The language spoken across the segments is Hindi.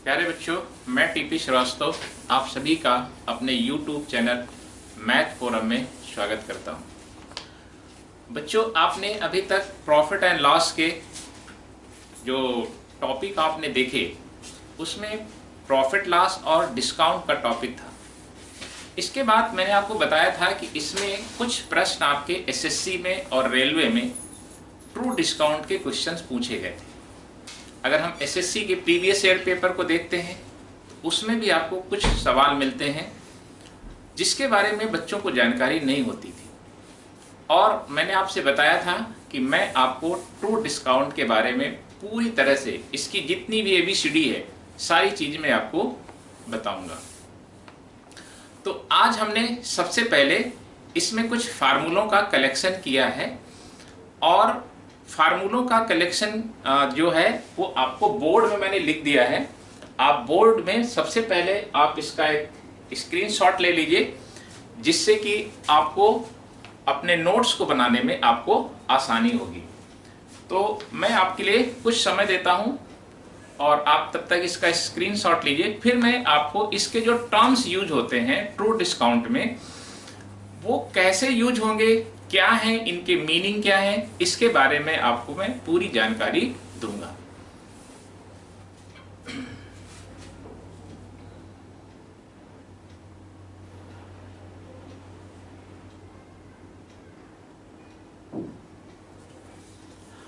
प्यारे बच्चों, मैं टीपी श्रीवास्तव आप सभी का अपने YouTube चैनल मैथ फोरम में स्वागत करता हूं। बच्चों, आपने अभी तक प्रॉफिट एंड लॉस के जो टॉपिक आपने देखे उसमें प्रॉफिट लॉस और डिस्काउंट का टॉपिक था। इसके बाद मैंने आपको बताया था कि इसमें कुछ प्रश्न आपके एसएससी में और रेलवे में ट्रू डिस्काउंट के क्वेश्चंस पूछे गए थे। अगर हम एसएससी के प्रीवियस ईयर पेपर को देखते हैं तो उसमें भी आपको कुछ सवाल मिलते हैं जिसके बारे में बच्चों को जानकारी नहीं होती थी, और मैंने आपसे बताया था कि मैं आपको ट्रू डिस्काउंट के बारे में पूरी तरह से इसकी जितनी भी ABCD है सारी चीज़ मैं आपको बताऊंगा। तो आज हमने सबसे पहले इसमें कुछ फार्मूलों का कलेक्शन किया है, और फार्मूलों का कलेक्शन जो है वो आपको बोर्ड में मैंने लिख दिया है। आप बोर्ड में सबसे पहले आप इसका एक स्क्रीनशॉट ले लीजिए, जिससे कि आपको अपने नोट्स को बनाने में आपको आसानी होगी। तो मैं आपके लिए कुछ समय देता हूं और आप तब तक इसका स्क्रीनशॉट लीजिए। फिर मैं आपको इसके जो टर्म्स यूज होते हैं ट्रू डिस्काउंट में वो कैसे यूज होंगे, क्या है, इनके मीनिंग क्या है, इसके बारे में आपको मैं पूरी जानकारी दूंगा।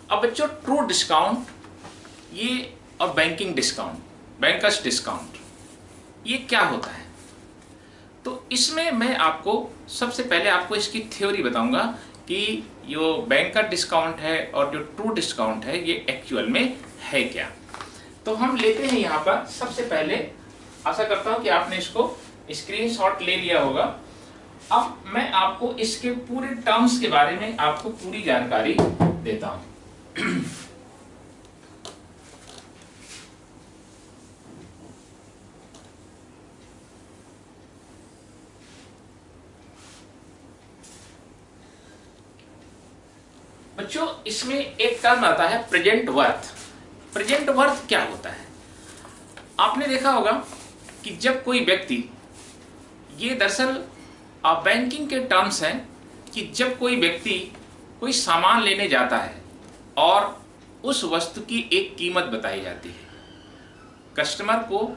अब बच्चों, ट्रू डिस्काउंट ये और बैंकिंग डिस्काउंट, बैंकर्स डिस्काउंट, ये क्या होता है? तो इसमें मैं आपको सबसे पहले आपको इसकी थ्योरी बताऊंगा कि जो बैंकर डिस्काउंट है और जो ट्रू डिस्काउंट है ये एक्चुअल में है क्या। तो हम लेते हैं यहाँ पर सबसे पहले, आशा करता हूँ कि आपने इसको स्क्रीनशॉट ले लिया होगा। अब मैं आपको इसके पूरे टर्म्स के बारे में आपको पूरी जानकारी देता हूँ। बच्चों, इसमें एक टर्म आता है प्रेजेंट वर्थ। प्रेजेंट वर्थ क्या होता है? आपने देखा होगा कि जब कोई व्यक्ति, ये दरअसल बैंकिंग के टर्म्स हैं कि जब कोई व्यक्ति कोई सामान लेने जाता है और उस वस्तु की एक कीमत बताई जाती है, कस्टमर को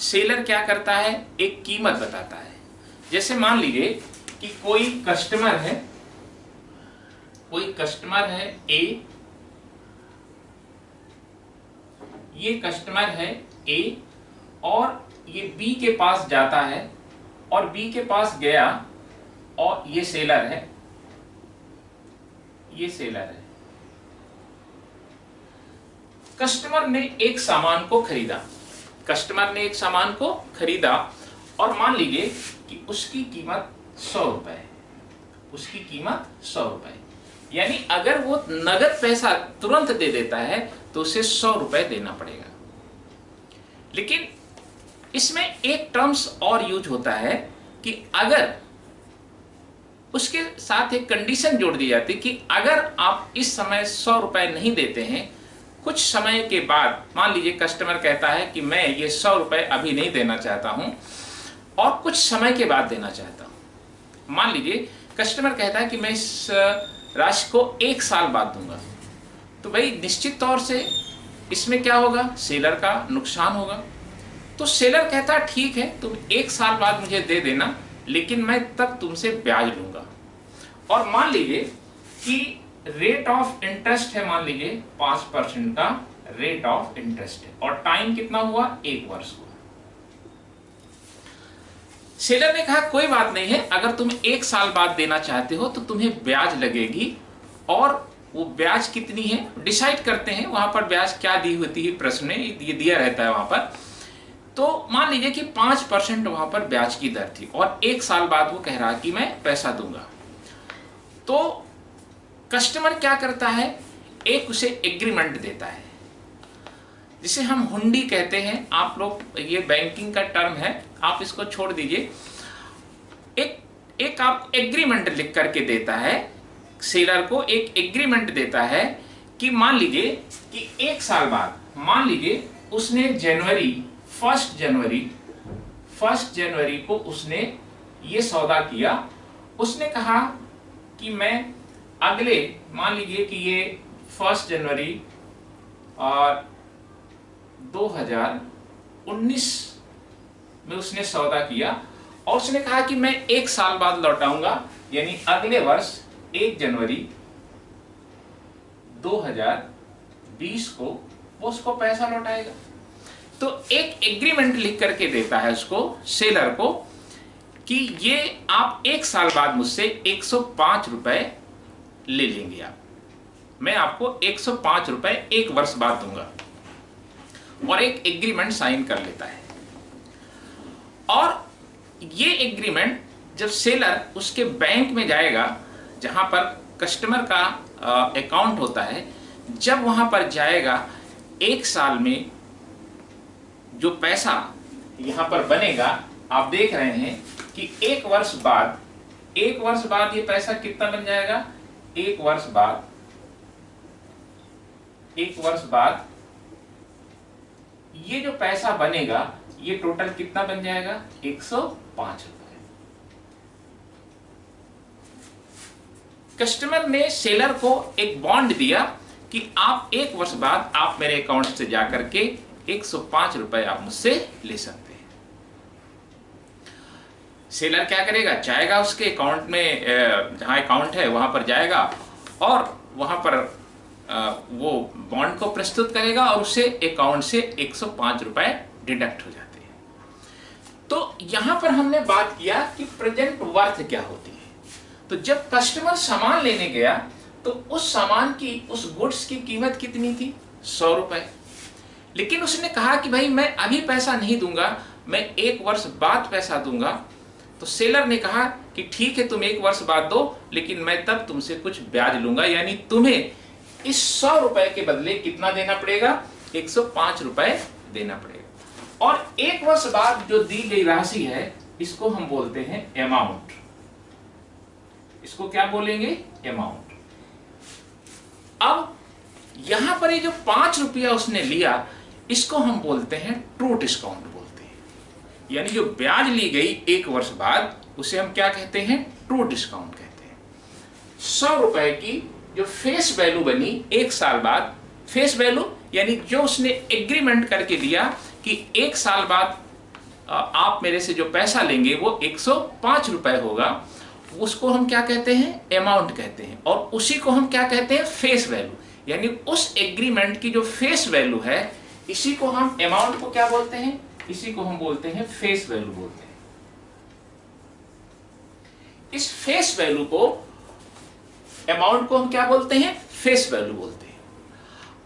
सेलर क्या करता है, एक कीमत बताता है। जैसे मान लीजिए कि कोई कस्टमर है A, ये कस्टमर है A और ये B के पास जाता है और B के पास गया और ये सेलर है, ये सेलर है। कस्टमर ने एक सामान को खरीदा, कस्टमर ने एक सामान को खरीदा और मान लीजिए कि उसकी कीमत 100 रुपए है, उसकी कीमत 100 रुपए। यानी अगर वो नगद पैसा तुरंत दे देता है तो उसे 100 रुपए देना पड़ेगा। लेकिन इसमें एक टर्म्स और यूज होता है कि अगर उसके साथ एक कंडीशन जोड़ दी जाती कि अगर आप इस समय 100 रुपए नहीं देते हैं, कुछ समय के बाद, मान लीजिए कस्टमर कहता है कि मैं ये 100 रुपए अभी नहीं देना चाहता हूं और कुछ समय के बाद देना चाहता हूं। मान लीजिए कस्टमर कहता है कि मैं इस राशि को 1 साल बाद दूंगा, तो भाई निश्चित तौर से इसमें क्या होगा, सेलर का नुकसान होगा। तो सेलर कहता ठीक है, तुम 1 साल बाद मुझे दे देना, लेकिन मैं तब तुमसे ब्याज लूंगा। और मान लीजिए कि रेट ऑफ इंटरेस्ट है, मान लीजिए 5% का रेट ऑफ इंटरेस्ट है और टाइम कितना हुआ, 1 वर्ष हुआ। सेलर ने कहा कोई बात नहीं है, अगर तुम 1 साल बाद देना चाहते हो तो तुम्हें ब्याज लगेगी, और वो ब्याज कितनी है डिसाइड करते हैं, वहां पर ब्याज क्या दी होती है प्रश्न में ये दिया रहता है वहां पर। तो मान लीजिए कि 5% वहां पर ब्याज की दर थी और 1 साल बाद वो कह रहा कि मैं पैसा दूंगा। तो कस्टमर क्या करता है, एक उसे एग्रीमेंट देता है, जिसे हम हुंडी कहते हैं। आप लोग, ये बैंकिंग का टर्म है, आप इसको छोड़ दीजिए। एक आप एग्रीमेंट लिख करके देता है, सेलर को एक एग्रीमेंट देता है कि मान लीजिए कि 1 साल बाद, मान लीजिए उसने जनवरी फर्स्ट जनवरी को उसने ये सौदा किया। उसने कहा कि मैं अगले, मान लीजिए कि ये 1 जनवरी और 2019 में उसने सौदा किया और उसने कहा कि मैं 1 साल बाद लौटाऊंगा, यानी अगले वर्ष 1 जनवरी 2020 को वो उसको पैसा लौटाएगा। तो एक एग्रीमेंट लिख करके देता है उसको, सेलर को, कि ये आप 1 साल बाद मुझसे 105 रुपए ले लेंगे, मैं आपको 105 रुपए 1 वर्ष बाद दूंगा, और एक एग्रीमेंट साइन कर लेता है। और ये एग्रीमेंट जब सेलर उसके बैंक में जाएगा, जहां पर कस्टमर का अकाउंट होता है, जब वहां पर जाएगा, 1 साल में जो पैसा यहां पर बनेगा, आप देख रहे हैं कि 1 वर्ष बाद ये पैसा कितना बन जाएगा। 1 वर्ष बाद ये जो पैसा बनेगा, ये टोटल कितना बन जाएगा, 105 रुपए। कस्टमर ने सेलर को एक बॉन्ड दिया कि आप 1 वर्ष बाद आप मेरे अकाउंट से जाकर के 105 रुपए आप मुझसे ले सकते हैं। सेलर क्या करेगा, जाएगा उसके अकाउंट में, जहां अकाउंट है वहां पर जाएगा और वहां पर वो बॉन्ड को प्रस्तुत करेगा और उससे अकाउंट से 105 रुपए डिडक्ट हो जाते हैं। तो यहां पर हमने बात किया कि प्रेजेंट वर्थ क्या होती है। तो जब कस्टमर सामान लेने गया तो उस सामान की, उस गुड्स की कीमत कितनी थी, 100 रुपए। लेकिन उसने कहा कि भाई मैं अभी पैसा नहीं दूंगा, मैं 1 वर्ष बाद पैसा दूंगा। तो सेलर ने कहा कि ठीक है, तुम 1 वर्ष बाद दो, लेकिन मैं तब तुमसे कुछ ब्याज लूंगा, यानी तुम्हें इस 100 रुपए के बदले कितना देना पड़ेगा, 105 रुपए देना पड़ेगा। और 1 वर्ष बाद जो दी गई राशि है, इसको हम बोलते हैं अमाउंट। इसको क्या बोलेंगे, अमाउंट। अब यहां पर ये जो 5 रुपया उसने लिया, इसको हम बोलते हैं ट्रू डिस्काउंट बोलते हैं, यानी जो ब्याज ली गई 1 वर्ष बाद, उसे हम क्या कहते हैं, ट्रू डिस्काउंट कहते हैं। 100 रुपए की जो फेस वैल्यू बनी 1 साल बाद, फेस वैल्यू यानी जो उसने एग्रीमेंट करके दिया कि 1 साल बाद आप मेरे से जो पैसा लेंगे वो 105 रुपए होगा, उसको हम क्या कहते हैं, अमाउंट कहते हैं। और उसी को हम क्या कहते हैं, फेस वैल्यू, यानी उस एग्रीमेंट की जो फेस वैल्यू है, इसी को हम अमाउंट को क्या बोलते हैं, इसी को हम बोलते हैं फेस वैल्यू बोलते हैं। इस फेस वैल्यू को, अमाउंट को हम क्या बोलते हैं, फेस वैल्यू बोलते हैं।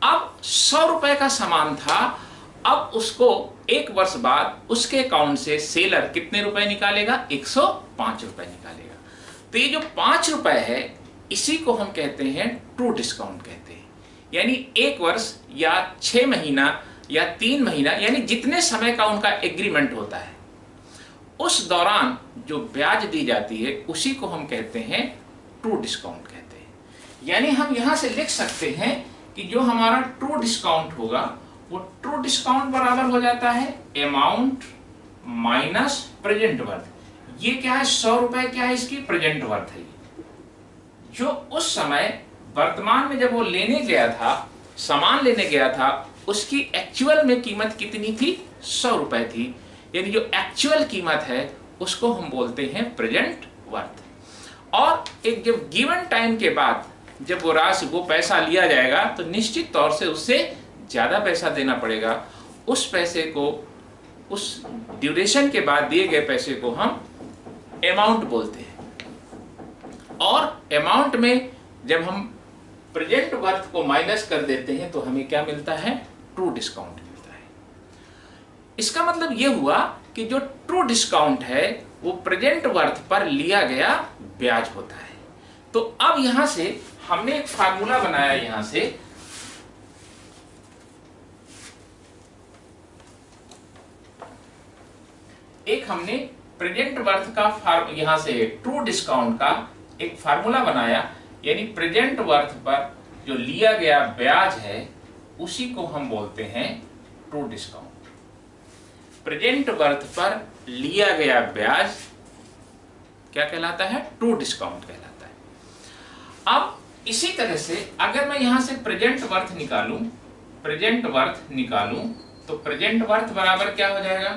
अब 100 रुपए का सामान था, अब उसको 1 वर्ष बाद उसके अकाउंट से सेलर कितने रुपए निकालेगा, 105 रुपए निकालेगा। तो ये जो 5 रुपए है, इसी को हम कहते हैं ट्रू डिस्काउंट कहते हैं। यानी 1 वर्ष या 6 महीना या 3 महीना, यानी जितने समय का उनका एग्रीमेंट होता है, उस दौरान जो ब्याज दी जाती है, उसी को हम कहते हैं ट्रू डिस्काउंट कहते हैं। यानी हम यहां से लिख सकते हैं कि जो हमारा ट्रू डिस्काउंट होगा, वो ट्रू डिस्काउंट बराबर हो जाता है अमाउंट माइनस प्रेजेंट वर्थ। ये क्या है, 100 रुपए क्या है, इसकी प्रेजेंट वर्थ है। जो उस समय वर्तमान में जब वो लेने गया था, सामान लेने गया था, उसकी एक्चुअल में कीमत कितनी थी, 100 रुपए थी। यानी जो एक्चुअल कीमत है, उसको हम बोलते हैं प्रेजेंट वर्थ। और एक जब गिवन टाइम के बाद जब वो राशि, वो पैसा लिया जाएगा, तो निश्चित तौर से उससे ज्यादा पैसा देना पड़ेगा। उस पैसे को, उस ड्यूरेशन के बाद दिए गए पैसे को हम अमाउंट बोलते हैं। और अमाउंट में जब हम प्रेजेंट वर्थ को माइनस कर देते हैं, तो हमें क्या मिलता है, ट्रू डिस्काउंट मिलता है। इसका मतलब यह हुआ कि जो ट्रू डिस्काउंट है, वो प्रेजेंट वर्थ पर लिया गया ब्याज होता है। तो अब यहां से हमने एक फार्मूला बनाया, यहां से एक हमने प्रेजेंट वर्थ का यहां से ट्रू डिस्काउंट का एक फार्मूला बनाया, यानी प्रेजेंट वर्थ पर जो लिया गया ब्याज है, उसी को हम बोलते हैं ट्रू डिस्काउंट। प्रेजेंट वर्थ पर लिया गया ब्याज क्या कहलाता है? ट्रू डिस्काउंट कहलाता है। अब इसी तरह से अगर मैं यहां से प्रेजेंट वर्थ निकालूं तो प्रेजेंट वर्थ बराबर क्या हो जाएगा?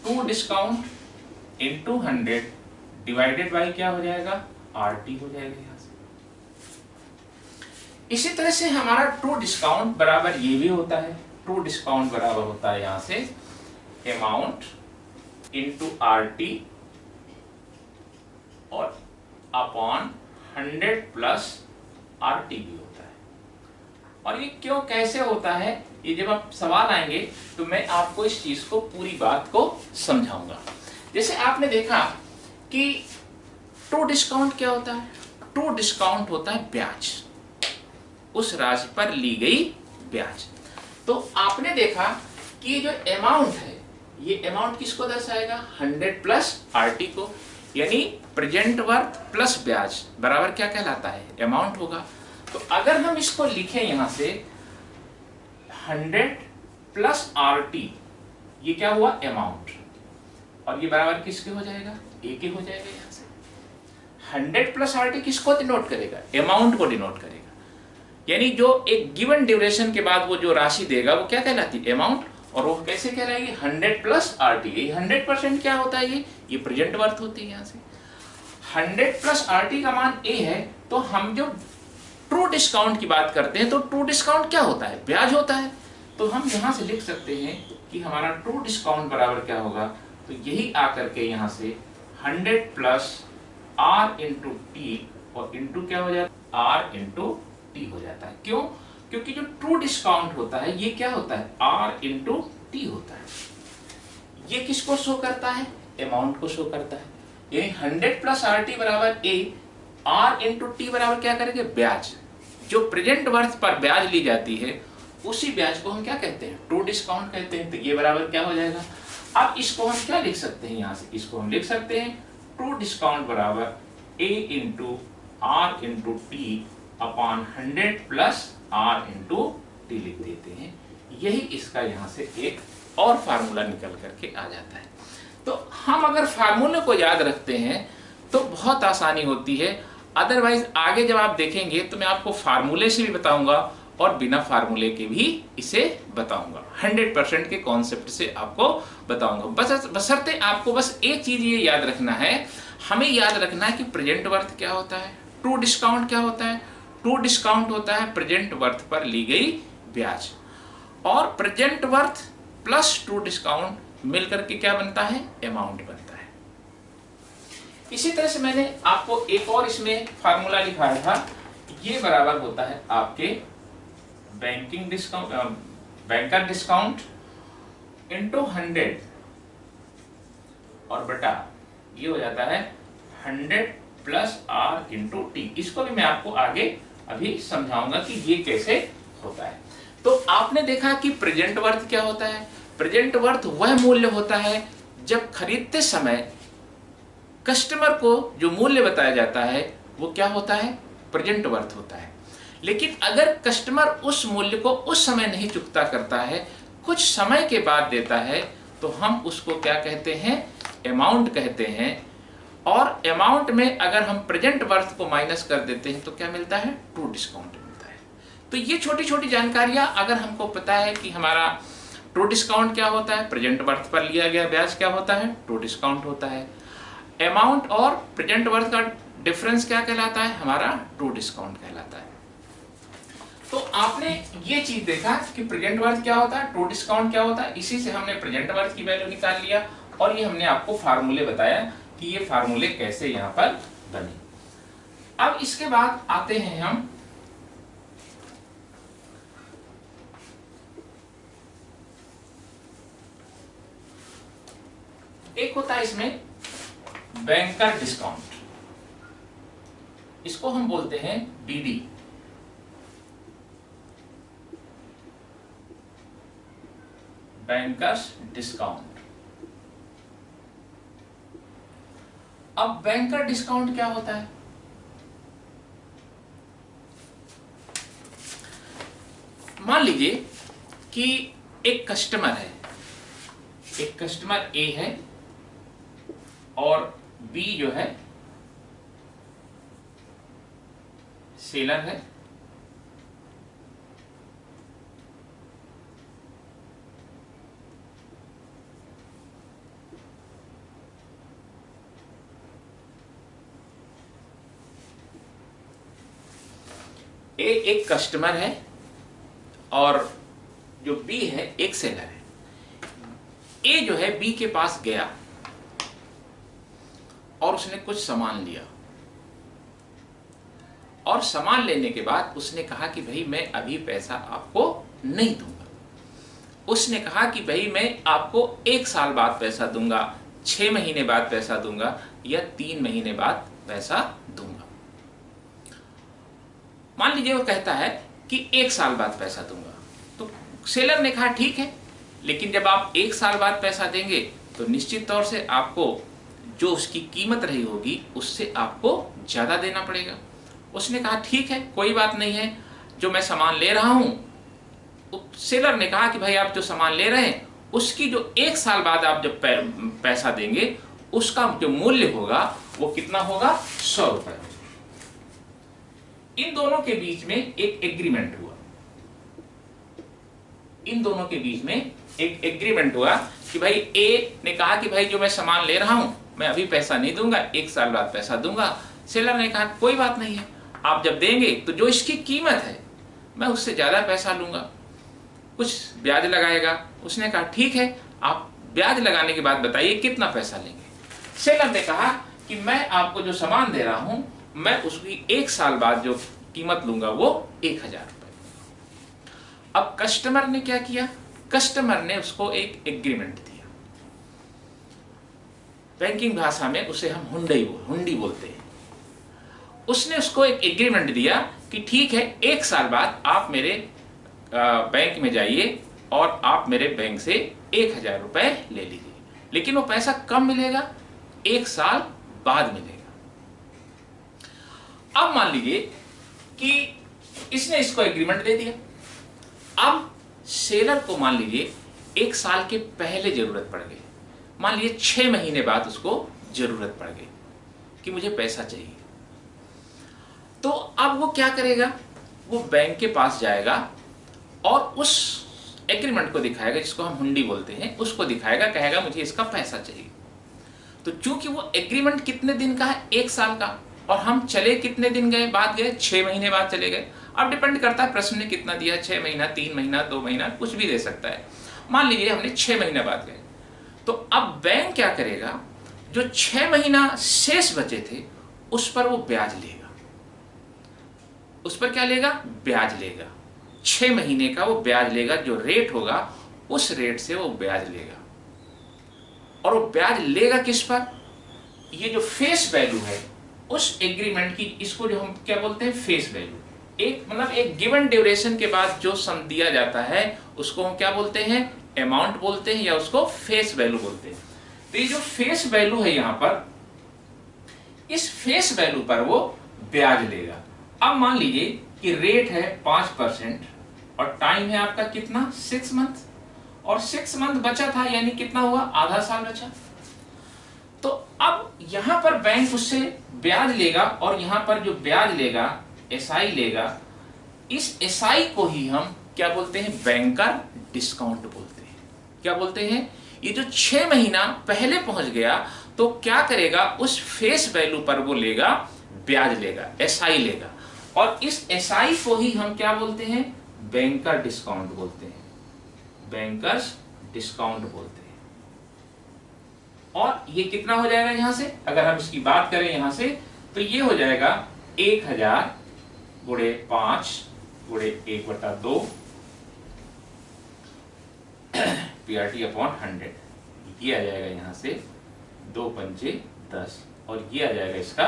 True discount into 100 divided by क्या हो जाएगा? RT हो जाएगा यहां से। इसी तरह से हमारा ट्रू डिस्काउंट बराबर ये भी होता है, ट्रू डिस्काउंट बराबर होता है यहां से अमाउंट इंटू RT और अपॉन 100 प्लस RT भी होता है। और ये क्यों कैसे होता है, ये जब आप सवाल आएंगे तो मैं आपको इस चीज को पूरी बात को समझाऊंगा। जैसे आपने देखा कि ट्रू डिस्काउंट क्या होता है? ट्रू डिस्काउंट होता है ब्याज, उस राशि पर ली गई ब्याज। तो आपने देखा कि ये जो अमाउंट है, ये अमाउंट किसको दर्शाएगा? 100 प्लस RT को, यानी प्रेजेंट वर्थ प्लस ब्याज बराबर क्या कहलाता है? अमाउंट होगा। तो अगर हम इसको लिखें यहां से 100 प्लस RT, ये क्या हुआ? अमाउंट, और ये बराबर किसके हो जाएगा? A के हो जाएगा। यहां से 100 प्लस RT किसको डिनोट करेगा? अमाउंट को डिनोट करेगा, यानी जो एक गिवन ड्यूरेशन के बाद वो जो राशि देगा वो क्या कहलाती है? अमाउंट। और वो कैसे कहलाएगी? 100 प्लस RT। ये 100% क्या होता है? ये प्रेजेंट वर्थ होती है। यहाँ से 100 प्लस RT का मान A है, तो हम जो ट्रू डिस्काउंट की बात करते हैं तो ट्रू डिस्काउंट क्या होता है? ब्याज होता है। तो हम यहाँ से लिख सकते हैं कि हमारा ट्रू डिस्काउंट बराबर क्या होगा? तो यही आकर के यहाँ से 100 प्लस R इंटू T और इंटू क्या हो जाता है? R इंटू T हो जाता है। क्यों? क्योंकि जो ट्रू डिस्काउंट होता है ये क्या होता है? R इंटू T होता है। ये किसको शो करता है? अमाउंट को शो करता है। यानी 100 प्लस RT बराबर A, R इंटू T बराबर क्या करेंगे? ब्याज। जो प्रेजेंट वर्थ पर ब्याज ली जाती है उसी ब्याज को हम क्या कहते हैं? ट्रू डिस्काउंट कहते हैं। तो ये बराबर क्या हो जाएगा? अब इसको हम क्या लिख सकते हैं? यहाँ से इसको हम लिख सकते हैं ट्रू डिस्काउंट बराबर A into R into T upon 100 plus R into T लिख देते हैं। यही इसका यहाँ से एक और फार्मूला निकल करके आ जाता है। तो हम अगर फार्मूले को याद रखते हैं तो बहुत आसानी होती है। अदरवाइज आगे जब आप देखेंगे तो मैं आपको फार्मूले से भी बताऊंगा और बिना फार्मूले के भी इसे बताऊंगा। 100% के कॉन्सेप्ट से आपको बताऊंगा। बशर्ते आपको बस एक चीज ये याद रखना है, हमें याद रखना है कि प्रेजेंट वर्थ क्या होता है, ट्रू डिस्काउंट क्या होता है। ट्रू डिस्काउंट होता है प्रेजेंट वर्थ पर ली गई ब्याज, और present worth plus true discount मिलकर के क्या बनता है? अमाउंट बनता है। इसी तरह से मैंने आपको एक और इसमें फार्मूला लिखाया था, ये बराबर होता है आपके banking discount, banker discount into 100 और बटा ये हो जाता है 100 प्लस R इंटू T। इसको भी मैं आपको आगे अभी समझाऊंगा कि ये कैसे होता है। तो आपने देखा कि प्रेजेंट वर्थ क्या होता है? प्रेजेंट वर्थ वह मूल्य होता है जब खरीदते समय कस्टमर को जो मूल्य बताया जाता है वो क्या होता है? प्रेजेंट वर्थ होता है। लेकिन अगर कस्टमर उस मूल्य को उस समय नहीं चुकता करता है, कुछ समय के बाद देता है, तो हम उसको क्या कहते हैं? अमाउंट कहते हैं। और अमाउंट में अगर हम प्रेजेंट वर्थ को माइनस कर देते हैं तो क्या मिलता है? ट्रू डिस्काउंट मिलता है। तो ये छोटी छोटी जानकारियां अगर हमको पता है कि हमारा ट्रू डिस्काउंट क्या होता है, प्रेजेंट वर्थ पर लिया गया ब्याज क्या होता है, ट्रू डिस्काउंट होता है। अमाउंट और प्रेजेंट वर्थ का डिफरेंस क्या कहलाता है? हमारा ट्रू डिस्काउंट कहलाता है। तो आपने ये चीज देखा कि प्रेजेंट वर्थ क्या होता है, ट्रू डिस्काउंट क्या होता है। इसी से हमने प्रेजेंट वर्थ की वैल्यू निकाल लिया और ये हमने आपको फार्मूले बताया कि ये फार्मूले कैसे यहां पर बने। अब इसके बाद आते हैं हम एक होता है इसमें बैंकर डिस्काउंट, इसको हम बोलते हैं BD। Bankers discount. अब बैंकर डिस्काउंट क्या होता है? मान लीजिए कि एक कस्टमर है, एक कस्टमर ए है और बी जो है सेलर है। ए एक कस्टमर है और जो बी है एक सेलर है। ए जो है बी के पास गया और उसने कुछ सामान लिया और सामान लेने के बाद उसने कहा कि भाई मैं अभी पैसा आपको नहीं दूंगा। उसने कहा कि भाई मैं आपको 1 साल बाद पैसा दूंगा, 6 महीने बाद पैसा दूंगा या 3 महीने बाद पैसा दूंगा। मान लीजिए वो कहता है कि 1 साल बाद पैसा दूंगा, तो सेलर ने कहा ठीक है, लेकिन जब आप 1 साल बाद पैसा देंगे तो निश्चित तौर से आपको जो उसकी कीमत रही होगी उससे आपको ज़्यादा देना पड़ेगा। उसने कहा ठीक है, कोई बात नहीं है, जो मैं सामान ले रहा हूँ। सेलर ने कहा कि भाई आप जो सामान ले रहे हैं उसकी जो 1 साल बाद आप जब पैसा देंगे उसका जो मूल्य होगा वो कितना होगा, 100 रुपये। इन दोनों के बीच में एक एग्रीमेंट हुआ। इन दोनों के बीच में एक एग्रीमेंट हुआ कि भाई ए ने कहा कि भाई जो मैं सामान ले रहा हूं मैं अभी पैसा नहीं दूंगा, 1 साल बाद पैसा दूंगा। सेलर ने कहा कोई बात नहीं है, आप जब देंगे तो जो इसकी कीमत है मैं उससे ज्यादा पैसा लूंगा, कुछ ब्याज लगाएगा। उसने कहा ठीक है, आप ब्याज लगाने के बाद बताइए कितना पैसा लेंगे। सेलर ने कहा कि मैं आपको जो सामान दे रहा हूं मैं उसकी 1 साल बाद जो कीमत लूंगा वो 1000 रुपए। अब कस्टमर ने क्या किया, कस्टमर ने उसको एक एग्रीमेंट दिया। बैंकिंग भाषा में उसे हम हुंडी बोलते हैं। उसने उसको एक एग्रीमेंट दिया कि ठीक है, 1 साल बाद आप मेरे बैंक में जाइए और आप मेरे बैंक से 1000 रुपए ले लीजिए, लेकिन वो पैसा कब मिलेगा, 1 साल बाद मिलेगा। अब मान लीजिए कि इसने इसको एग्रीमेंट दे दिया। अब सेलर को मान लीजिए 1 साल के पहले जरूरत पड़ गई, मान लीजिए 6 महीने बाद उसको जरूरत पड़ गई कि मुझे पैसा चाहिए। तो अब वो क्या करेगा, वो बैंक के पास जाएगा और उस एग्रीमेंट को दिखाएगा, जिसको हम हुंडी बोलते हैं, उसको दिखाएगा, कहेगा मुझे इसका पैसा चाहिए। तो चूंकि वो एग्रीमेंट कितने दिन का है, 1 साल का, और हम चले कितने दिन गए बाद गए, 6 महीने बाद चले गए। अब डिपेंड करता है प्रश्न ने कितना दिया, 6 महीना, 3 महीना, 2 महीना, कुछ भी दे सकता है। मान लीजिए हमने 6 महीने बाद गए, तो अब बैंक क्या करेगा, जो 6 महीना शेष बचे थे उस पर वो ब्याज लेगा। उस पर क्या लेगा, ब्याज लेगा। 6 महीने का वो ब्याज लेगा, जो रेट होगा उस रेट से वो ब्याज लेगा। और वो ब्याज लेगा किस पर, ये जो फेस वैल्यू है उस एग्रीमेंट की, इसको जो हम क्या बोलते हैं, फेस वैल्यू। एक मतलब एक गिवन ड्यूरेशन के बाद जो सम दिया जाता है उसको हम क्या बोलते हैं, अमाउंट बोलते हैं, या उसको फेस वैल्यू बोलते हैं। तो ये जो फेस वैल्यू है यहाँ पर, इस फेस वैल्यू पर वो ब्याज लेगा। अब मान लीजिए कि रेट है 5% और टाइम है आपका कितना, 6 मंथ, और 6 मंथ बचा था, यानी कितना हुआ, आधा साल बचा। तो अब यहां पर बैंक उससे ब्याज लेगा और यहां पर जो ब्याज लेगा, एसआई लेगा, इस एसआई को ही हम क्या बोलते हैं, बैंकर डिस्काउंट बोलते हैं। क्या बोलते हैं, ये जो 6 महीना पहले पहुंच गया तो क्या करेगा, उस फेस वैल्यू पर वो लेगा, ब्याज लेगा, एसआई लेगा, और इस एसआई को ही हम क्या बोलते हैं, बैंकर डिस्काउंट बोलते हैं, बैंकर्स डिस्काउंट बोलते हैं। और ये कितना हो जाएगा यहां से, अगर हम इसकी बात करें यहां से, तो ये हो जाएगा 1000 गुणे 5 गुणे 1/2 PRT अपॉन 100। ये आ जाएगा यहां से 2 पंचे 10, और ये आ जाएगा इसका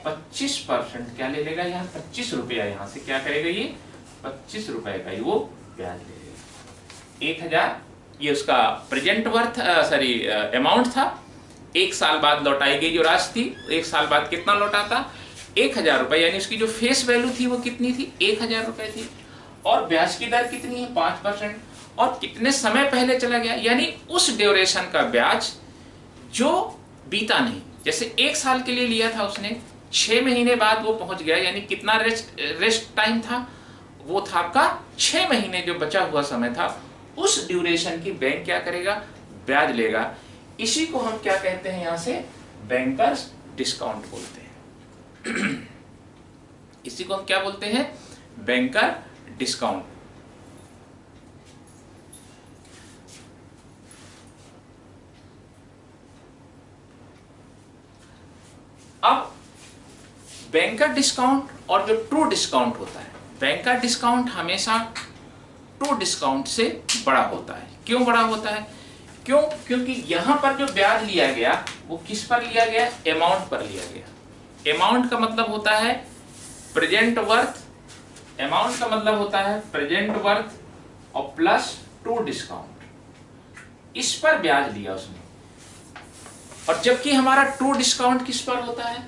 25%। क्या ले लेगा यहाँ, 25 रुपया, यहाँ से क्या करेगा, ये 25 रुपए का ही वो ब्याज ले लेगा। 1000 ये उसका प्रेजेंट वर्थ अमाउंट था। 1 साल बाद लौटाई गई जो राशि थी, 1 साल बाद कितना लौटा था, 1000 रुपए, यानी उसकी जो फेस वैल्यू थी वो कितनी थी, 1000 रुपए थी। और ब्याज की दर कितनी है, 5%। और कितने समय पहले चला गया, यानी उस ड्यूरेशन का ब्याज जो बीता नहीं। जैसे 1 साल के लिए लिया था उसने, 6 महीने बाद वो पहुंच गया, यानी कितना रेस्ट टाइम था, वो था आपका 6 महीने, जो बचा हुआ समय था उस ड्यूरेशन की बैंक क्या करेगा, ब्याज लेगा। इसी को हम क्या कहते हैं, यहां से बैंकर्स डिस्काउंट बोलते हैं। इसी को हम क्या बोलते हैं, बैंकर डिस्काउंट। अब बैंकर डिस्काउंट और जो ट्रू डिस्काउंट होता है, बैंकर डिस्काउंट हमेशा ट्रू डिस्काउंट से बड़ा होता है। क्यों बड़ा होता है? क्योंकि यहां पर जो ब्याज लिया गया वो किस पर लिया गया, अमाउंट पर लिया गया। अमाउंट का मतलब होता है प्रेजेंट वर्थ, अमाउंट का मतलब होता है प्रेजेंट वर्थ और प्लस ट्रू डिस्काउंट, इस पर ब्याज लिया उसने। और जबकि हमारा ट्रू डिस्काउंट किस पर होता है,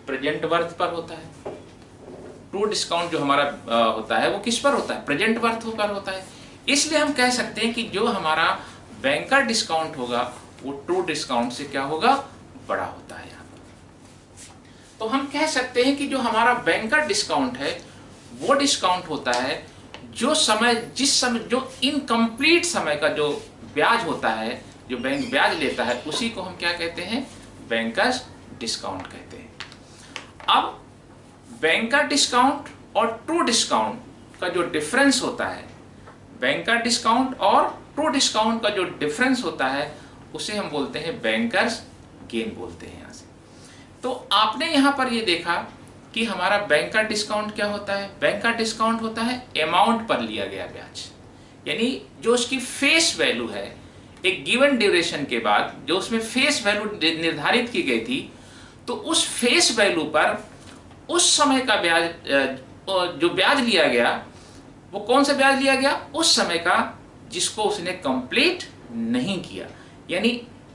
प्रेजेंट वर्थ पर होता है। ट्रू डिस्काउंट जो हमारा होता है वो किस पर होता है, प्रेजेंट वर्थ पर होता है। इसलिए हम कह सकते हैं कि जो हमारा बैंकर डिस्काउंट होगा वो ट्रू डिस्काउंट से क्या होगा, बड़ा होता है। यहाँ पर तो हम कह सकते हैं कि जो हमारा बैंकर डिस्काउंट है वो डिस्काउंट होता है जो समय, जिस समय, जो इनकम्प्लीट समय का जो ब्याज होता है, जो बैंक ब्याज लेता है, उसी को हम क्या कहते हैं, बैंकर्स डिस्काउंट कहते हैं। अब बैंकर डिस्काउंट और ट्रू डिस्काउंट का जो डिफरेंस होता है, बैंकर डिस्काउंट और ट्रू डिस्काउंट का जो डिफरेंस होता है उसे हम बोलते हैं बैंकर्स गेन बोलते हैं। यहाँ से तो आपने यहाँ पर ये देखा कि हमारा बैंकर डिस्काउंट क्या होता है, बैंकर डिस्काउंट होता है अमाउंट पर लिया गया ब्याज, यानी जो उसकी फेस वैल्यू है एक गिवन ड्यूरेशन के बाद, जो उसमें फेस वैल्यू निर्धारित की गई थी, तो उस फेस वैल्यू पर उस समय का ब्याज, जो ब्याज लिया गया वो कौन सा ब्याज लिया गया, उस समय का जिसको उसने कंप्लीट नहीं किया, यानी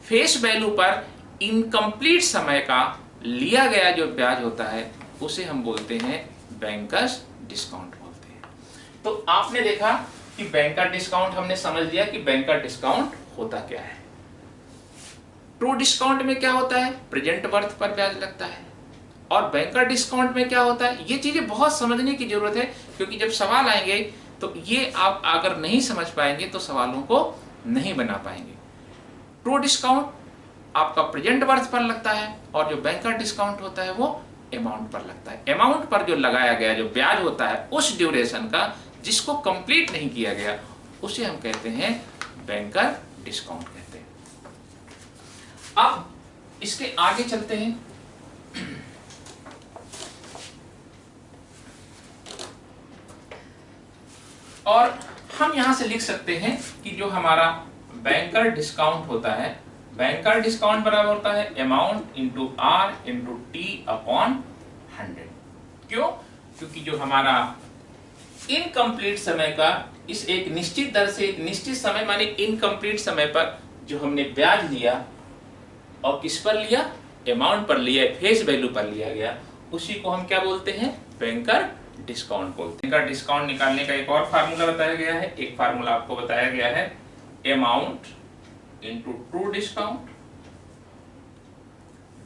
फेस वैल्यू पर इनकम्प्लीट समय का लिया गया जो ब्याज होता है उसे हम बोलते हैं बैंकर्स डिस्काउंट बोलते हैं। तो आपने देखा कि बैंकर डिस्काउंट हमने समझ लिया कि बैंकर डिस्काउंट होता क्या है। ट्रू डिस्काउंट में क्या होता है, प्रेजेंट वर्थ पर ब्याज लगता है। और बैंकर डिस्काउंट में क्या होता है, ये चीजें बहुत समझने की जरूरत है, क्योंकि जब सवाल आएंगे तो ये आप अगर नहीं समझ पाएंगे तो सवालों को नहीं बना पाएंगे। ट्रू डिस्काउंट आपका प्रेजेंट वर्थ पर लगता है और जो बैंकर डिस्काउंट होता है वो अमाउंट पर लगता है। अमाउंट पर जो लगाया गया जो ब्याज होता है उस ड्यूरेशन का जिसको कंप्लीट नहीं किया गया उसे हम कहते हैं बैंकर डिस्काउंट कहते हैं। अब इसके आगे चलते हैं। और हम यहां से लिख सकते हैं कि जो हमारा बैंकर डिस्काउंट होता है, बैंकर डिस्काउंट बराबर होता है amount into R into T upon 100। क्यों? क्योंकि जो हमारा इनकम्प्लीट समय का इस एक निश्चित दर से एक निश्चित समय माने इनकम्प्लीट समय पर जो हमने ब्याज लिया और किस पर लिया, अमाउंट पर लिया, फेस वैल्यू पर लिया गया, उसी को हम क्या बोलते हैं, बैंकर डिस्काउंट बोलते हैं। बैंकर डिस्काउंट निकालने का एक और फार्मूला बताया गया है, एक फार्मूला आपको बताया गया है amount into true discount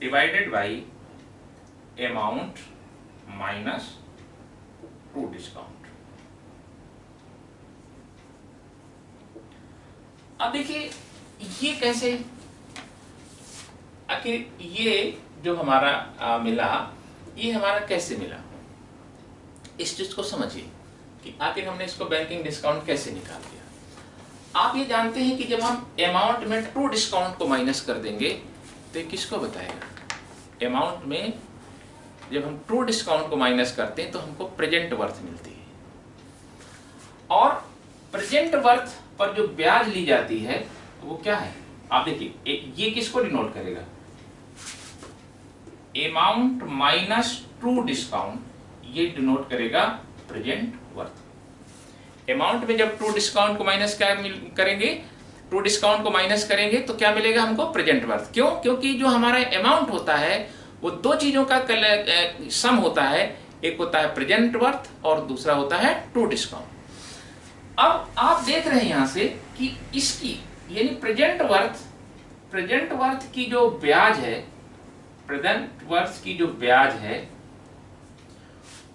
divided by amount minus true discount. अब देखिए ये कैसे, आखिर ये जो हमारा मिला, ये हमारा कैसे मिला, इस चीज को समझिए कि आखिर हमने इसको बैंकिंग डिस्काउंट कैसे निकाल दिया। आप ये जानते हैं कि जब हम अमाउंट में ट्रू डिस्काउंट को माइनस कर देंगे तो ये किसको बताएगा, अमाउंट में जब हम ट्रू डिस्काउंट को माइनस करते हैं तो हमको प्रेजेंट वर्थ मिलती है, और प्रेजेंट वर्थ पर जो ब्याज ली जाती है वो क्या है, आप देखिए ये किसको डिनोट करेगा, अमाउंट माइनस ट्रू डिस्काउंट, ये डिनोट करेगा प्रेजेंट वर्थ। अमाउंट में जब ट्रू डिस्काउंट को माइनस क्या करेंगे, ट्रू डिस्काउंट को माइनस करेंगे तो क्या मिलेगा हमको, प्रेजेंट वर्थ। क्यों? क्योंकि जो हमारा अमाउंट होता है वो दो चीजों का सम होता है, एक होता है प्रेजेंट वर्थ और दूसरा होता है ट्रू डिस्काउंट। अब आप देख रहे हैं यहां से कि इसकी यानी प्रेजेंट वर्थ की जो ब्याज है, प्रेजेंट वर्थ की जो ब्याज है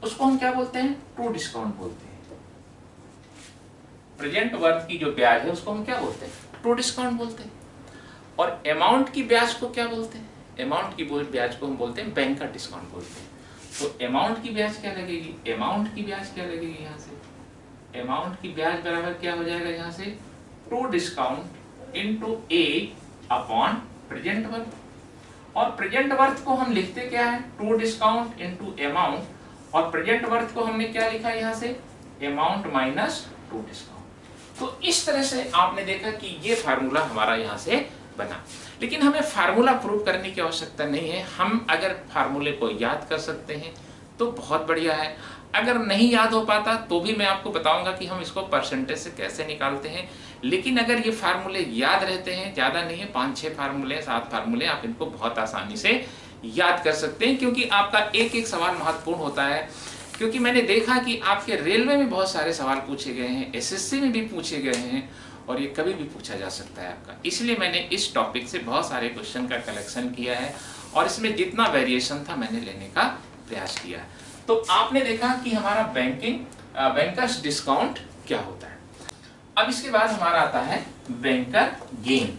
उसको हम क्या बोलते हैं? ट्रू डिस्काउंट बोलते हैं। प्रेजेंट वर्थ की जो ब्याज है उसको हम क्या बोलते हैं? ट्रू डिस्काउंट बोलते हैं। और अमाउंट की ब्याज को क्या बोलते हैं? अमाउंट की ब्याज को हम बोलते हैं बैंकर डिस्काउंट बोलते हैं। तो अमाउंट की ब्याज क्या लगेगी? अमाउंट की ब्याज क्या लगेगी यहाँ से? अमाउंट की ब्याज बराबर क्या हो जाएगा यहाँ से? ट्रू डिस्काउंट इनटू ए अपॉन प्रेजेंट वर्थ। और प्रेजेंट वर्थ को हम लिखते क्या है? ट्रू डिस्काउंट इनटू अमाउंट, और प्रेजेंट वर्थ को हमने क्या लिखा है यहाँ से? Amount minus true discount. तो इस तरह से आपने देखा कि ये फार्मूला हमारा यहाँ से बना। लेकिन हमें फार्मूला प्रूव करने की आवश्यकता नहीं है। हम अगर फार्मूले को याद कर सकते हैं तो बहुत बढ़िया है। अगर नहीं याद हो पाता तो भी मैं आपको बताऊंगा कि हम इसको परसेंटेज से कैसे निकालते हैं। लेकिन अगर ये फार्मूले याद रहते हैं, ज़्यादा नहीं है, 5-6 फार्मूले 7 फार्मूले, आप इनको बहुत आसानी से याद कर सकते हैं, क्योंकि आपका एक एक सवाल महत्वपूर्ण होता है। क्योंकि मैंने देखा कि आपके रेलवे में बहुत सारे सवाल पूछे गए हैं, एसएससी में भी पूछे गए हैं, और ये कभी भी पूछा जा सकता है आपका। इसलिए मैंने इस टॉपिक से बहुत सारे क्वेश्चन का कलेक्शन किया है, और इसमें जितना वेरिएशन था मैंने लेने का प्रयास किया है। तो आपने देखा कि हमारा बैंकर्स डिस्काउंट क्या होता है। अब इसके बाद हमारा आता है बैंकर गेन।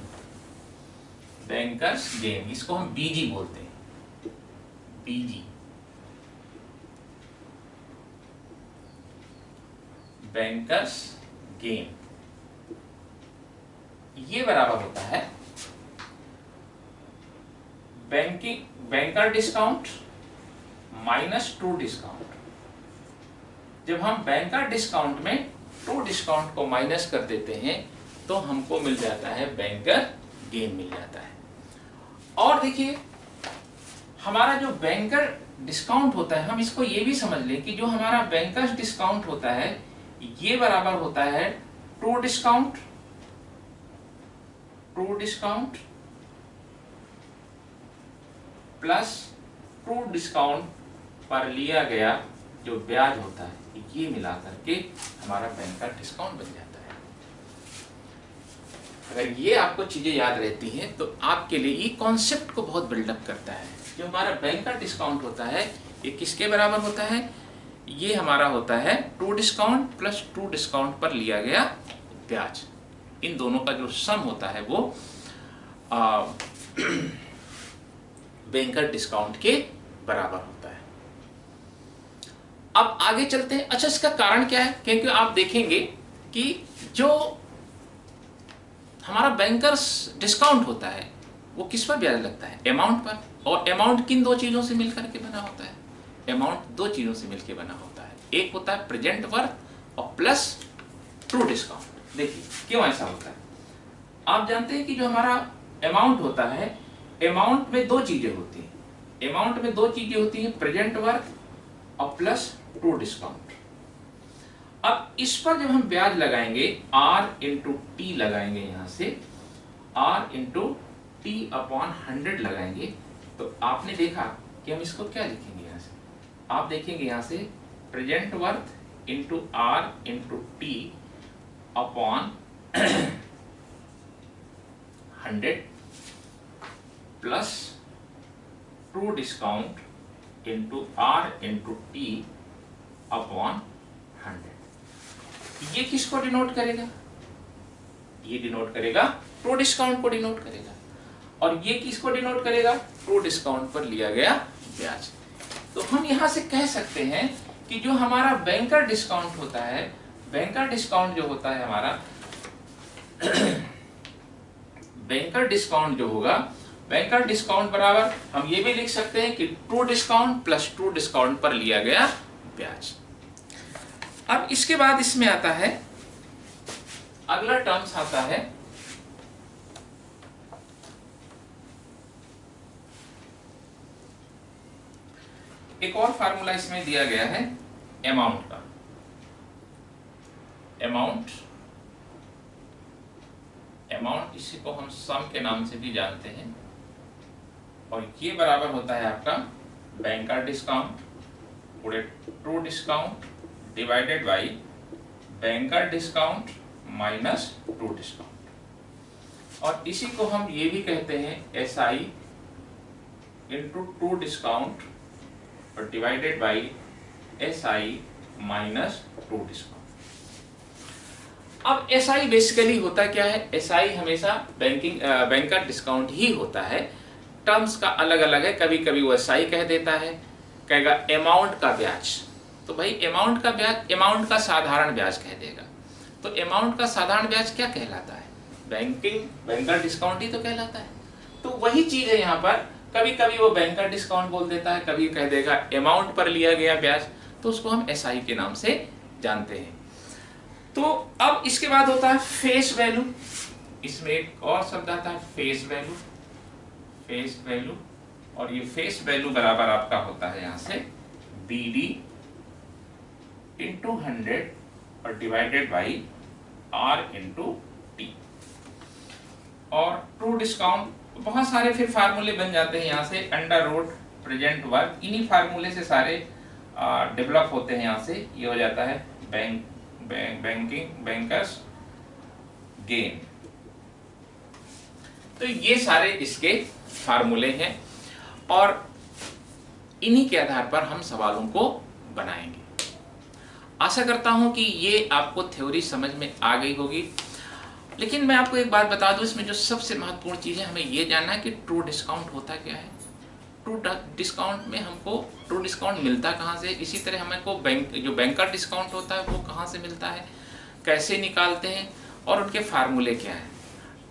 बैंकर्स गेन, इसको हम बीजी बोलते हैं, बीजी, बैंकर्स गेन। ये बराबर होता है banker discount minus true discount. जब हम बैंकर डिस्काउंट में ट्रू डिस्काउंट को माइनस कर देते हैं तो हमको मिल जाता है बैंकर गेन मिल जाता है। और देखिए हमारा जो बैंकर डिस्काउंट होता है, हम इसको ये भी समझ लें कि जो हमारा बैंकर्स डिस्काउंट होता है ये बराबर होता है true discount plus true discount पर लिया गया जो ब्याज होता है, ये मिला करके हमारा बैंकर डिस्काउंट बन जाता है। अगर ये आपको चीजें याद रहती हैं तो आपके लिए ये कॉन्सेप्ट को बहुत बिल्डअप करता है। जो हमारा बैंकर डिस्काउंट होता है ये किसके बराबर होता है? ये हमारा होता है true discount plus true discount पर लिया गया ब्याज। इन दोनों का जो सम होता है वो बैंकर डिस्काउंट के बराबर होता है। अब आगे चलते हैं। अच्छा, इसका कारण क्या है? क्योंकि आप देखेंगे कि जो हमारा बैंकर्स डिस्काउंट होता है वो किस पर ब्याज लगता है? अमाउंट पर। और अमाउंट किन दो चीजों से मिलकर के बना होता है? अमाउंट दो चीजों से मिलकर बना होता है, एक होता है प्रेजेंट वर्थ और प्लस ट्रू डिस्काउंट। देखिए क्यों ऐसा होता है। आप जानते हैं कि जो हमारा अमाउंट होता है, अमाउंट में दो चीजें होती हैं। अमाउंट में दो चीजें होती हैं, प्रेजेंट वर्थ और प्लस ट्रू डिस्काउंट। अब इस पर जब हम ब्याज लगाएंगे R इंटू टी लगाएंगे, यहां से R इंटू टी अपॉन 100 लगाएंगे, तो आपने देखा कि हम इसको क्या लिखेंगे? यहां से आप देखेंगे यहां से present worth into R into T upon 100 plus true discount into R into T upon 100। ये किसको डिनोट करेगा? ये डिनोट करेगा ट्रू डिस्काउंट को डिनोट करेगा। और ये किसको डिनोट करेगा? ट्रू डिस्काउंट पर लिया गया ब्याज। तो हम यहां से कह सकते हैं कि जो हमारा बैंकर डिस्काउंट होता है, बैंकर डिस्काउंट जो होता है हमारा बैंकर डिस्काउंट जो होगा, बैंकर डिस्काउंट बराबर हम ये भी लिख सकते हैं कि true discount plus true discount पर लिया गया ब्याज। अब इसके बाद इसमें आता है अगला टर्म्स आता है एक और फार्मूला इसमें दिया गया है अमाउंट का। अमाउंट इसी को हम सम के नाम से भी जानते हैं, और ये बराबर होता है आपका बैंकर डिस्काउंट पूरे true discount divided by banker discount minus true discount, और इसी को हम ये भी कहते हैं SI इंटू ट्रू डिस्काउंट और divided by SI minus true discount. अब SI बेसिकली होता क्या है? SI हमेशा बैंकर डिस्काउंट ही होता है, टर्म्स का अलग अलग है। कभी कभी वो SI कह देता है, कहेगा अमाउंट का ब्याज, तो भाई अमाउंट का ब्याज, अमाउंट का साधारण ब्याज कह देगा। तो अमाउंट का साधारण ब्याज क्या कहलाता है? बैंकर डिस्काउंट ही तो कहलाता है। तो वही चीज है यहाँ पर, कभी कभी वो बैंकर डिस्काउंट बोल देता है, कभी कह देगा अमाउंट पर लिया गया ब्याज, तो उसको हम SI के नाम से जानते हैं। तो अब इसके बाद होता है फेस वैल्यू। इसमें एक और शब्द आता है फेस वैल्यू, फेस वैल्यू, और ये फेस वैल्यू बराबर आपका होता है यहाँ से BD इंटू 100 और divided by R into T। और ट्रू डिस्काउंट बहुत सारे फिर फार्मूले बन जाते हैं यहाँ से, अंडर रूट प्रेजेंट वर्क, इन्हीं फार्मूले से सारे डेवलप होते हैं। यहाँ से ये हो जाता है बैंकर्स गेन। तो ये सारे इसके फार्मूले हैं और इन्हीं के आधार पर हम सवालों को बनाएंगे। आशा करता हूं कि ये आपको थ्योरी समझ में आ गई होगी। लेकिन मैं आपको एक बात बता दूं, इसमें जो सबसे महत्वपूर्ण चीज है, हमें ये जानना है कि ट्रू डिस्काउंट होता क्या है। ट्रू डिस्काउंट में हमको ट्रू डिस्काउंट मिलता कहाँ से, इसी तरह हमको जो बैंकर डिस्काउंट होता है वो कहाँ से मिलता है, कैसे निकालते हैं और उनके फार्मूले क्या है।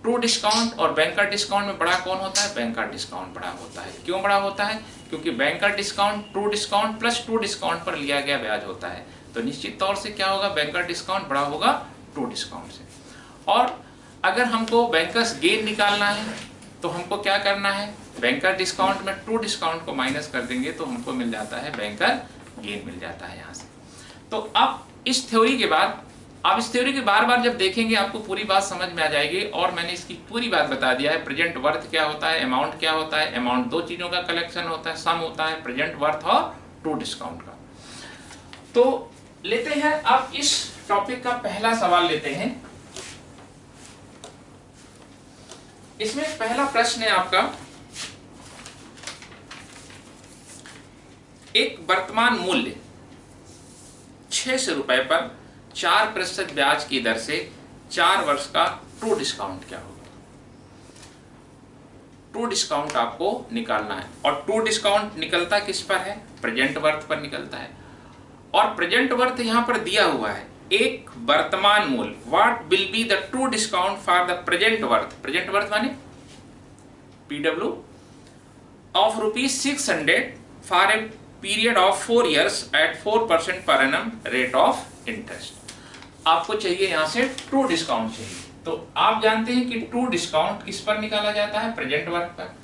ट्रू डिस्काउंट और बैंकर डिस्काउंट में बड़ा कौन होता है? बैंकर डिस्काउंट बड़ा होता है। क्यों बड़ा होता है? क्योंकि banker discount true discount plus true discount पर लिया गया ब्याज होता है, तो निश्चित तौर से क्या होगा? बैंकर डिस्काउंट बड़ा होगा ट्रू डिस्काउंट से। और अगर हमको बैंकर्स गेन निकालना है तो हमको क्या करना है? बैंकर डिस्काउंट में ट्रू डिस्काउंट को माइनस कर देंगे तो हमको मिल जाता है बैंकर गेन मिल जाता है यहाँ से। तो अब इस थ्योरी के बाद, आप इस थ्योरी को बार बार जब देखेंगे आपको पूरी बात समझ में आ जाएगी। और मैंने इसकी पूरी बात बता दिया है, प्रेजेंट वर्थ क्या होता है, अमाउंट क्या होता है। अमाउंट दो चीजों का कलेक्शन होता है, सम होता है प्रेजेंट वर्थ और ट्रू डिस्काउंट का। तो लेते हैं अब इस टॉपिक का पहला सवाल लेते हैं। इसमें पहला प्रश्न है आपका, एक वर्तमान मूल्य 600 रुपए पर 4% ब्याज की दर से 4 वर्ष का ट्रू डिस्काउंट क्या होगा? ट्रू डिस्काउंट आपको निकालना है। और ट्रू डिस्काउंट निकलता किस पर है? प्रेजेंट वर्थ पर निकलता है। और प्रेजेंट वर्थ यहां पर दिया हुआ है, एक वर्तमान मूल्य, what will be the true discount for the present worth. Present worth माने PW of ₹600 for a period of 4 years at 4% per annum rate of interest. आपको चाहिए यहां से ट्रू डिस्काउंट चाहिए। तो आप जानते हैं कि ट्रू डिस्काउंट किस पर निकाला जाता है? प्रेजेंट वर्थ पर।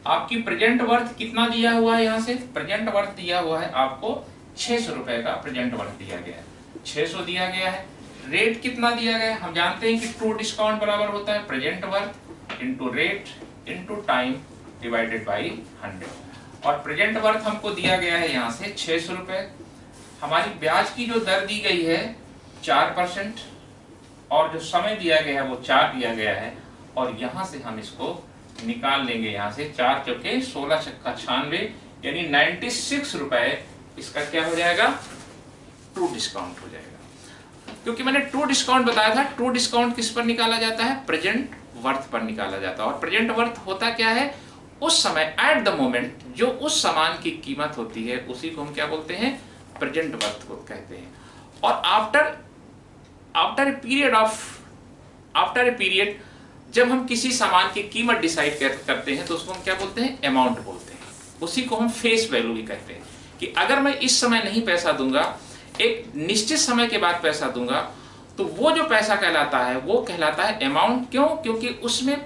आपकी प्रेजेंट वर्थ कितना दिया हुआ है? यहां से प्रेजेंट वर्थ दिया हुआ है आपको 600 रुपए का प्रेजेंट वर्थ दिया गया है, 600 दिया गया है। रेट कितना दिया गया है? हम जानते हैं कि ट्रू डिस्काउंट बराबर होता है present worth into rate into time divided by 100। और प्रेजेंट वर्थ हमको दिया गया है यहाँ से 600 रुपए। हमारी ब्याज की जो दर दी गई है 4% और जो समय दिया गया है वो 4 दिया गया है। और यहाँ से हम इसको निकाल लेंगे, यहाँ से 4 चौके 16 छक्का 96 यानी 96 रुपए इसका क्या हो जाएगा? ट्रू डिस्काउंट हो जाएगा। क्योंकि मैंने ट्रू डिस्काउंट बताया था, ट्रू डिस्काउंट किस पर निकाला जाता है? प्रेजेंट वर्थ पर निकाला जाता है। और प्रेजेंट वर्थ होता क्या है? उस समय, एट द मोमेंट, जो उस सामान की कीमत होती है उसी को हम क्या बोलते हैं? प्रेजेंट वर्थ को कहते हैं। और आफ्टर ए पीरियड जब हम किसी सामान की कीमत डिसाइड करते हैं तो उसको हम क्या बोलते हैं? अमाउंट बोलते हैं। उसी को हम फेस वैल्यू भी कहते हैं कि अगर मैं इस समय नहीं पैसा दूंगा, एक निश्चित समय के बाद पैसा दूंगा, तो वो जो पैसा कहलाता है वो कहलाता है अमाउंट। क्यों? क्योंकि उसमें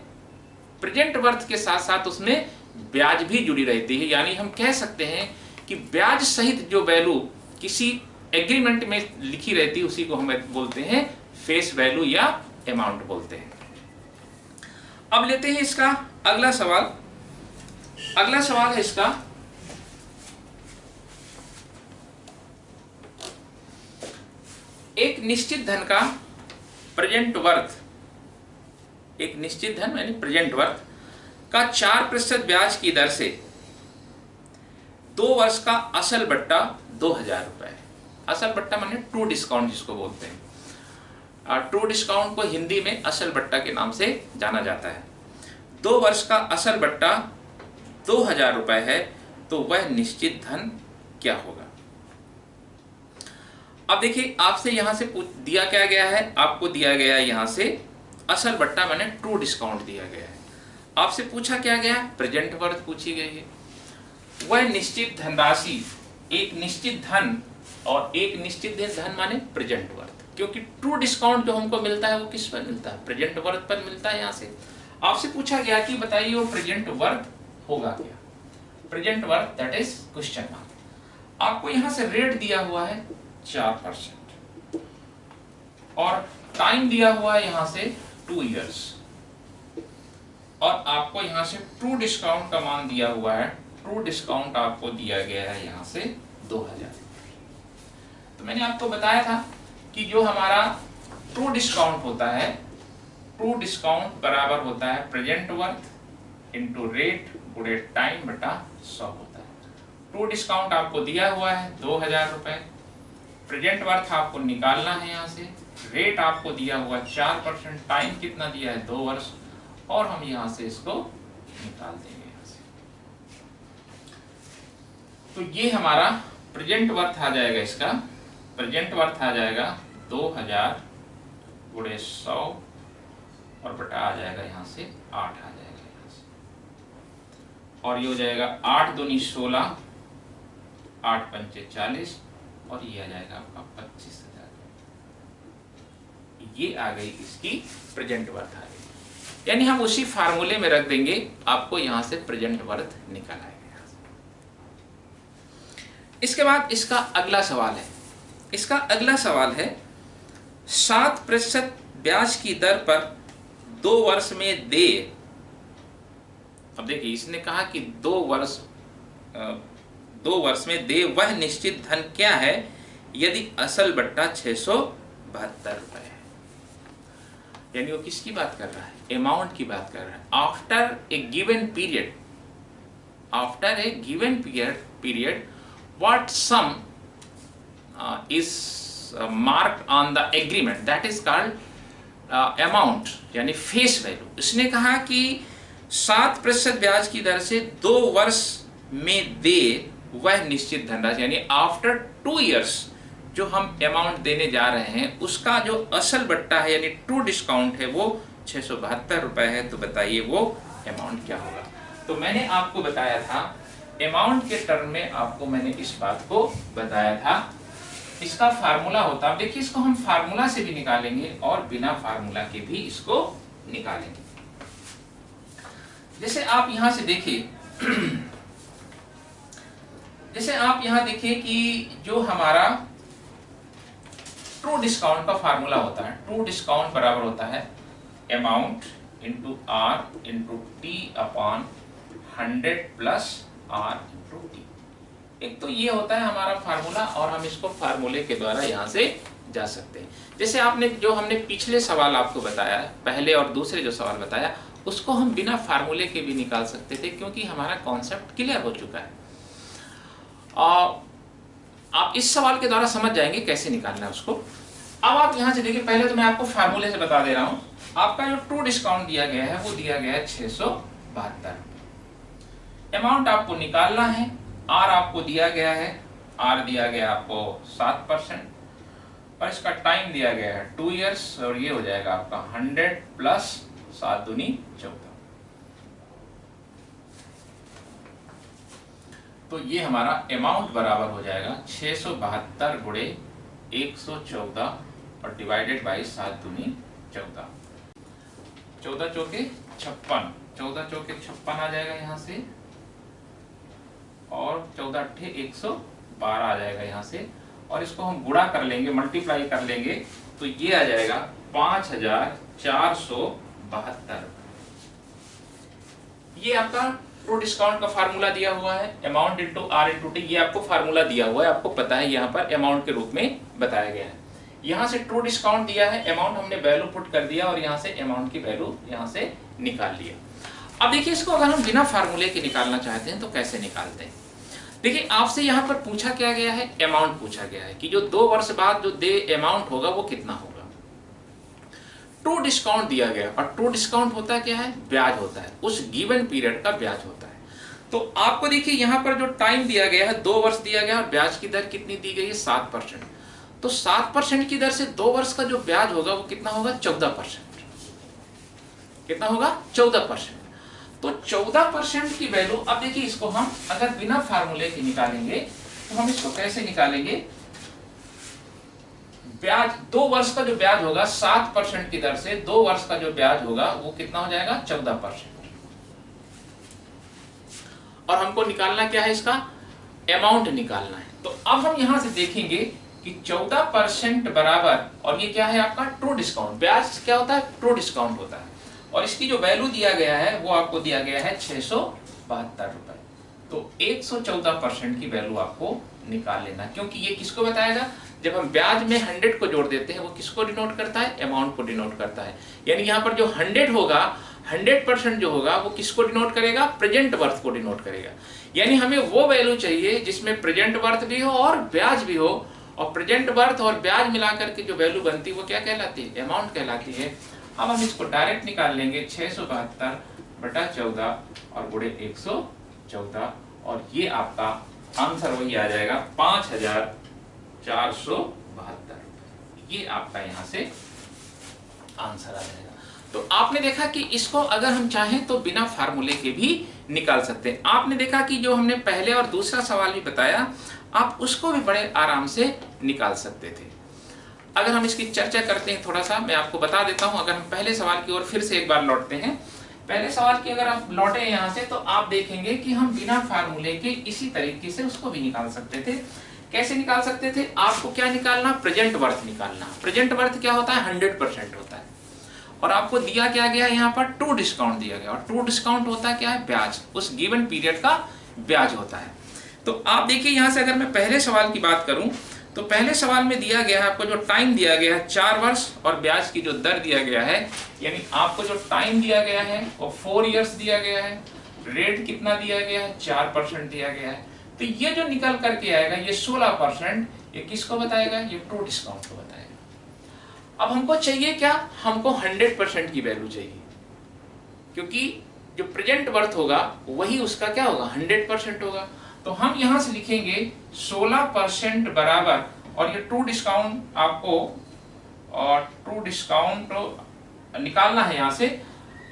प्रेजेंट वर्थ के साथ साथ उसमें ब्याज भी जुड़ी रहती है। यानी हम कह सकते हैं कि ब्याज सहित जो वैल्यू किसी एग्रीमेंट में लिखी रहती है उसी को हम बोलते हैं फेस वैल्यू या अमाउंट बोलते हैं। अब लेते हैं इसका अगला सवाल। अगला सवाल है इसका, एक निश्चित धन का प्रेजेंट वर्थ, एक निश्चित धन यानी प्रेजेंट वर्थ का 4% ब्याज की दर से 2 वर्ष का असल बट्टा 2000 रुपए। असल बट्टा माने ट्रू डिस्काउंट जिसको बोलते हैं। ट्रू डिस्काउंट को हिंदी में असल बट्टा के नाम से जाना जाता है। 2 वर्ष का असल बट्टा 2000 रुपए है, तो वह निश्चित धन क्या होगा? अब देखिए, आपसे यहां से दिया क्या गया है, आपको दिया गया है यहां से असल बट्टा माने ट्रू डिस्काउंट दिया गया है। आपसे पूछा क्या गया, प्रेजेंट वर्थ पूछी गई है। वह निश्चित धनराशि, एक निश्चित धन, और एक निश्चित धन माने प्रेजेंट वर्थ, क्योंकि ट्रू डिस्काउंट जो हमको मिलता है वो किस पर मिलता है, प्रेजेंट वर्थ पर मिलता है। यहां से आपसे पूछा गया कि बताइए वो प्रेजेंट वर्थ होगा क्या, present worth, that is question mark. आपको यहां से रेट दिया हुआ है 4% और टाइम दिया हुआ है यहां से 2 इयर्स, और आपको यहां से ट्रू डिस्काउंट का मान दिया हुआ है। ट्रू डिस्काउंट आपको दिया गया है यहां से 2000। तो मैंने आपको बताया था कि जो हमारा ट्रू डिस्काउंट होता है, ट्रू डिस्काउंट बराबर होता है प्रेजेंट वर्थ इनटू रेट गुणे टाइम बटा 100 होता है। ट्रू डिस्काउंट आपको दिया हुआ है 2000 रुपए, प्रेजेंट वर्थ आपको निकालना है यहाँ से, रेट आपको दिया हुआ 4%, टाइम कितना दिया है 2 वर्ष, और हम यहाँ से इसको निकाल देंगे यहाँ से। तो ये हमारा प्रेजेंट वर्थ आ जाएगा, इसका प्रेजेंट वर्थ आ जाएगा 2000 गुणे 100 और बटा आ जाएगा यहाँ से 8 आ जाएगा यहाँ से, और ये हो जाएगा 8 दूनी 16, 8 पंचे 40, और ये आ जाएगा आपका 25,000। ये आ गई इसकी प्रेजेंट वर्थ आ गई, यानी हम उसी फार्मूले में रख देंगे, आपको यहां से प्रेजेंट वर्थ निकल आएगा। इसके बाद इसका अगला सवाल है, इसका अगला सवाल है 7% ब्याज की दर पर 2 वर्ष में दे। अब देखिए, इसने कहा कि 2 वर्ष में दे वह निश्चित धन क्या है यदि असल बट्टा 672 रुपए है। यानी वो किसकी बात कर रहा है, अमाउंट की बात कर रहा है। After a given period, after a given period what sum is marked on the agreement, that is called amount, यानी फेस वैल्यू। इसने कहा कि 7% ब्याज की दर से 2 वर्ष में दे वह निश्चित धनराशि, यानी आफ्टर 2 इयर्स जो हम अमाउंट देने जा रहे हैं उसका जो असल बट्टा है यानी ट्रू डिस्काउंट है वो 672 रुपए है। तो बताइए वो अमाउंट क्या होगा। तो मैंने आपको बताया था, अमाउंट के टर्म में आपको मैंने इस बात को बताया था, इसका फार्मूला होता है, देखिए इसको हम फार्मूला से भी निकालेंगे और बिना फार्मूला के भी इसको निकालेंगे। जैसे आप यहां से देखिए जैसे आप यहां देखिए कि जो हमारा ट्रू डिस्काउंट का फार्मूला होता है, ट्रू डिस्काउंट बराबर होता है amount into R into T upon 100 plus R into T. एक तो ये होता है हमारा फार्मूला, और हम इसको फार्मूले के द्वारा यहाँ से जा सकते हैं। जैसे आपने जो हमने पिछले सवाल आपको बताया, पहले और दूसरे जो सवाल बताया, उसको हम बिना फार्मूले के भी निकाल सकते थे, क्योंकि हमारा कॉन्सेप्ट क्लियर हो चुका है। आप इस सवाल के द्वारा समझ जाएंगे कैसे निकालना है उसको। अब आप यहाँ से देखिए, पहले तो मैं आपको फार्मूले से बता दे रहा हूँ। आपका जो ट्रू डिस्काउंट दिया गया है वो दिया गया है 672। अमाउंट आपको निकालना है, आर आपको दिया गया है, आर दिया गया आपको 7%, और इसका टाइम दिया गया है 2 इयर्स, और ये हो जाएगा आपका 100 प्लस 7 दूनी 14। तो ये हमारा अमाउंट बराबर हो जाएगा 672 गुणे 114 और डिवाइडेड बाई 7 दूनी 14। 14 चौके 56, 14 चौके 56 आ जाएगा यहाँ से, और 14 अट्ठे 112 आ जाएगा यहाँ से, और इसको हम गुणा कर लेंगे, मल्टीप्लाई कर लेंगे, तो ये आ जाएगा 5472। ये आपका ट्रू डिस्काउंट का फार्मूला दिया हुआ है, amount into R into T. ये आपको फार्मूला दिया हुआ है, आपको पता है यहाँ पर अमाउंट के रूप में बताया गया है। यहाँ से ट्रू डिस्काउंट दिया है, अमाउंट हमने वैल्यू पुट कर दिया और यहाँ से अमाउंट की वैल्यू यहाँ से निकाल लिया। अब देखिए इसको अगर हम बिना फार्मूले के निकालना चाहते हैं तो कैसे निकालते हैं। देखिए आपसे यहाँ पर पूछा क्या गया है, अमाउंट पूछा गया है कि जो 2 वर्ष बाद जो दे अमाउंट होगा वो कितना होगा। ट्रू डिस्काउंट दिया गया और ट्रू डिस्काउंट होता क्या है, ब्याज होता है, उस गिवन पीरियड का ब्याज होता है। तो आपको देखिए यहाँ पर जो टाइम दिया गया है 2 वर्ष दिया गया और ब्याज की दर कितनी दी गई है, 7%। तो 7% की दर से 2 वर्ष का जो ब्याज होगा वो कितना होगा, 14%। कितना होगा, 14%। तो 14% की वैल्यू, अब देखिए इसको हम अगर बिना फार्मूले के निकालेंगे तो हम इसको कैसे निकालेंगे, ब्याज 2 वर्ष का जो ब्याज होगा 7% की दर से 2 वर्ष का जो ब्याज होगा वो कितना हो जाएगा, 14%। और हमको निकालना क्या है, इसका अमाउंट निकालना है। तो अब हम यहां से देखेंगे कि 14% बराबर, और ये क्या है आपका ट्रू डिस्काउंट, ब्याज क्या होता है, ट्रू डिस्काउंट होता है, और इसकी जो वैल्यू दिया गया है वो आपको दिया गया है 672 रुपए। तो 114% की वैल्यू आपको निकाल लेना, क्योंकि ये किसको बताएगा, जब हम ब्याज में 100 को जोड़ देते हैं वो किसको डिनोट करता है, अमाउंट को डिनोट करता है। यानी यहाँ पर जो 100 होगा, 100% जो होगा वो किसको डिनोट करेगा, प्रेजेंट वर्थ को डिनोट करेगा। यानी हमें वो वैल्यू चाहिए जिसमें प्रेजेंट वर्थ भी हो और ब्याज भी हो, और प्रेजेंट वर्थ और ब्याज मिलाकर के जो वैल्यू बनती है वो क्या कहलाती है, अमाउंट कहलाती है। अब हम इसको डायरेक्ट निकाल लेंगे, 672/14 और गुणे 114, और ये आपका आंसर वही आ जाएगा 5472। ये आपका यहाँ से आंसर आ जाएगा। तो आपने देखा कि इसको अगर हम चाहें तो बिना फार्मूले के भी निकाल सकते हैं। आपने देखा कि जो हमने पहले और दूसरा सवाल भी बताया, आप उसको भी बड़े आराम से निकाल सकते थे। अगर हम इसकी चर्चा करते हैं थोड़ा सा, मैं आपको बता देता हूं। अगर हम पहले सवाल की ओर फिर से एक बार लौटते हैं, पहले सवाल की अगर आप लौटे यहाँ से तो आप देखेंगे कि हम बिना फार्मूले के इसी तरीके से उसको भी निकाल सकते थे। कैसे निकाल सकते थे, आपको क्या निकालना, प्रेजेंट वर्थ निकालना। प्रेजेंट वर्थ क्या होता है, 100% होता है, और आपको दिया क्या गया यहाँ पर, ट्रू डिस्काउंट दिया गया, और ट्रू डिस्काउंट होता है क्या है, ब्याज, उस गिवन पीरियड का ब्याज होता है। तो आप देखिए यहाँ से अगर मैं पहले सवाल की बात करूं तो पहले सवाल में दिया गया है आपको जो टाइम दिया गया है 4 वर्ष, और ब्याज की जो दर दिया गया है, यानी आपको जो टाइम दिया गया है वो 4 इयर्स दिया गया है, रेट कितना दिया गया है, 4% दिया गया है। तो ये जो निकल करके आएगा ये 16%, ये किसको बताएगा, ये ट्रू डिस्काउंट को बताएगा। अब हमको चाहिए क्या, हमको 100% की वैल्यू चाहिए, क्योंकि जो प्रेजेंट वर्थ होगा वही उसका क्या होगा, 100% होगा। तो हम यहां से लिखेंगे 16% बराबर, और ये ट्रू डिस्काउंट आपको, और ट्रू डिस्काउंट निकालना है यहां से।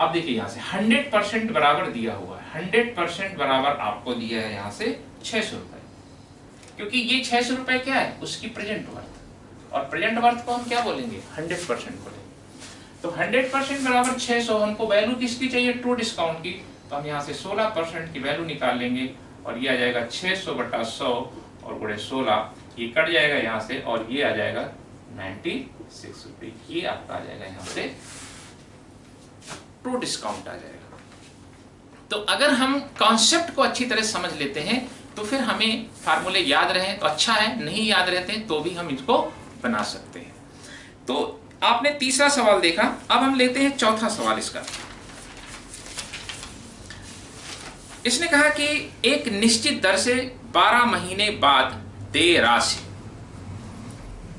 अब देखिए यहां से 100% बराबर दिया हुआ है, 100% बराबर आपको दिया है यहां से 600 रुपए, क्योंकि ये 600 रुपए क्या है, उसकी प्रेजेंट वर्थ, और प्रेजेंट वर्थ को हम क्या बोलेंगे, 100% बोलेंगे। तो 100% बराबर 600, हमको वैल्यू किसकी चाहिए, ट्रू डिस्काउंट की। तो हम यहाँ से 16% की वैल्यू निकाल लेंगे, और ये आ जाएगा 600/100 और गुणे 16, ये कट जाएगा यहाँ से, और ये आ जाएगा 96 रुपये। ये आपका आ जाएगा यहाँ से ट्रू डिस्काउंट आ जाएगा। तो अगर हम कॉन्सेप्ट को अच्छी तरह समझ लेते हैं तो फिर हमें फार्मूले याद रहे तो अच्छा है, नहीं याद रहते हैं तो भी हम इसको बना सकते हैं। तो आपने तीसरा सवाल देखा, अब हम लेते हैं चौथा सवाल इसका। इसने कहा कि एक निश्चित दर से 12 महीने बाद देय राशि,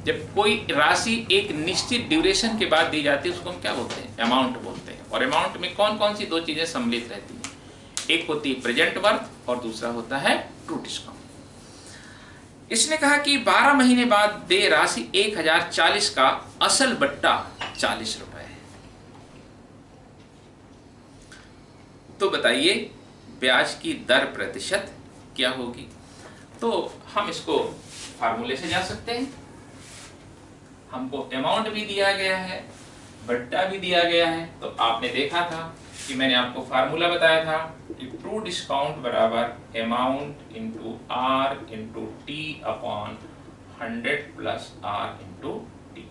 जब कोई राशि एक निश्चित ड्यूरेशन के बाद दी जाती है उसको हम क्या बोलते हैं, अमाउंट बोलते हैं। और अमाउंट में कौन कौन सी 2 चीजें सम्मिलित रहती हैं, एक होती है प्रेजेंट वर्थ और दूसरा होता है ट्रू डिस्काउंट। इसने कहा कि 12 महीने बाद देय राशि 1040 का असल बट्टा 40 रुपए है। तो बताइए ब्याज की दर प्रतिशत क्या होगी। तो हम इसको फार्मूले से जा सकते हैं। हमको अमाउंट भी दिया गया है, बट्टा भी दिया गया है। तो आपने देखा था कि मैंने आपको फार्मूला बताया था कि ट्रू डिस्काउंट बराबर amount into R into T upon 100 plus R into T.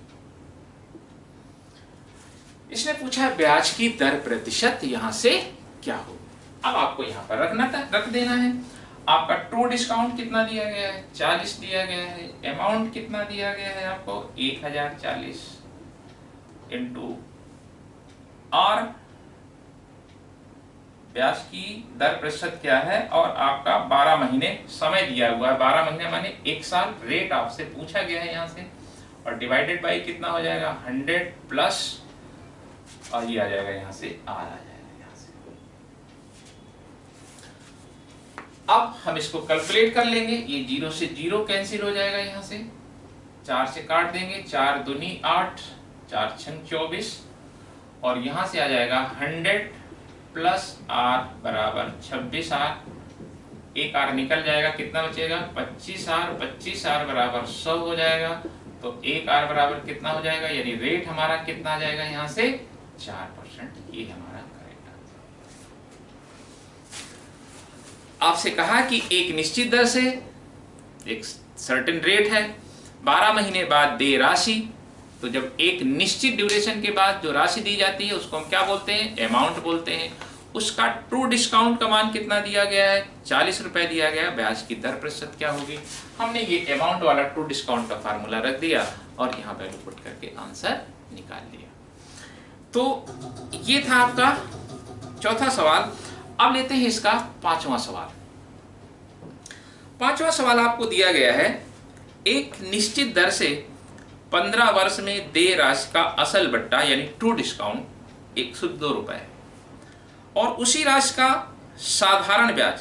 इसने पूछा ब्याज की दर प्रतिशत यहां से क्या हो। अब आपको यहां पर रख देना है। आपका ट्रू डिस्काउंट कितना दिया गया है, 40 दिया गया है। अमाउंट कितना दिया गया है आपको, 1040 इंटू, और ब्याज की दर प्रतिशत क्या है, और आपका 12 महीने समय दिया हुआ है। 12 महीने माने 1 साल, रेट आपसे पूछा गया है यहाँ से, और डिवाइडेड बाई कितना हो जाएगा, 100 प्लस, और ये आ जाएगा यहाँ से आर आ जाएगा यहाँ से। अब हम इसको कैलकुलेट कर लेंगे। ये 0 से 0 कैंसिल हो जाएगा, यहाँ से 4 से काट देंगे, 4 दूनी 8, 4 छंग 24, और यहाँ से आ जाएगा 100 प्लस आर बराबर 26 आर। एक आर निकल जाएगा, कितना बचेगा, 25 आर। 25 आर बराबर 100 हो जाएगा, तो एक आर बराबर कितना हो जाएगा, यानी रेट हमारा कितना आ जाएगा यहाँ से 4%। ये हमारा करेक्ट आंसर। आपसे कहा कि एक निश्चित दर से एक सर्टेन रेट है, 12 महीने बाद दे राशि। तो जब एक निश्चित ड्यूरेशन के बाद जो राशि दी जाती है उसको हम क्या बोलते हैं, अमाउंट बोलते हैं। उसका ट्रू डिस्काउंट का मान कितना दिया गया है, 40 रुपए दिया गया। ब्याज की दर प्रतिशत क्या होगी, हमने ये अमाउंट वाला ट्रू डिस्काउंट का फार्मूला रख दिया और यहाँ पे पुट करके आंसर निकाल लिया। तो ये था आपका चौथा सवाल। अब लेते हैं इसका पांचवा सवाल। पांचवा सवाल आपको दिया गया है, एक निश्चित दर से 15 वर्ष में देय राशि का असल बट्टा यानी ट्रू डिस्काउंट 102 रुपए, और उसी राशि का साधारण ब्याज,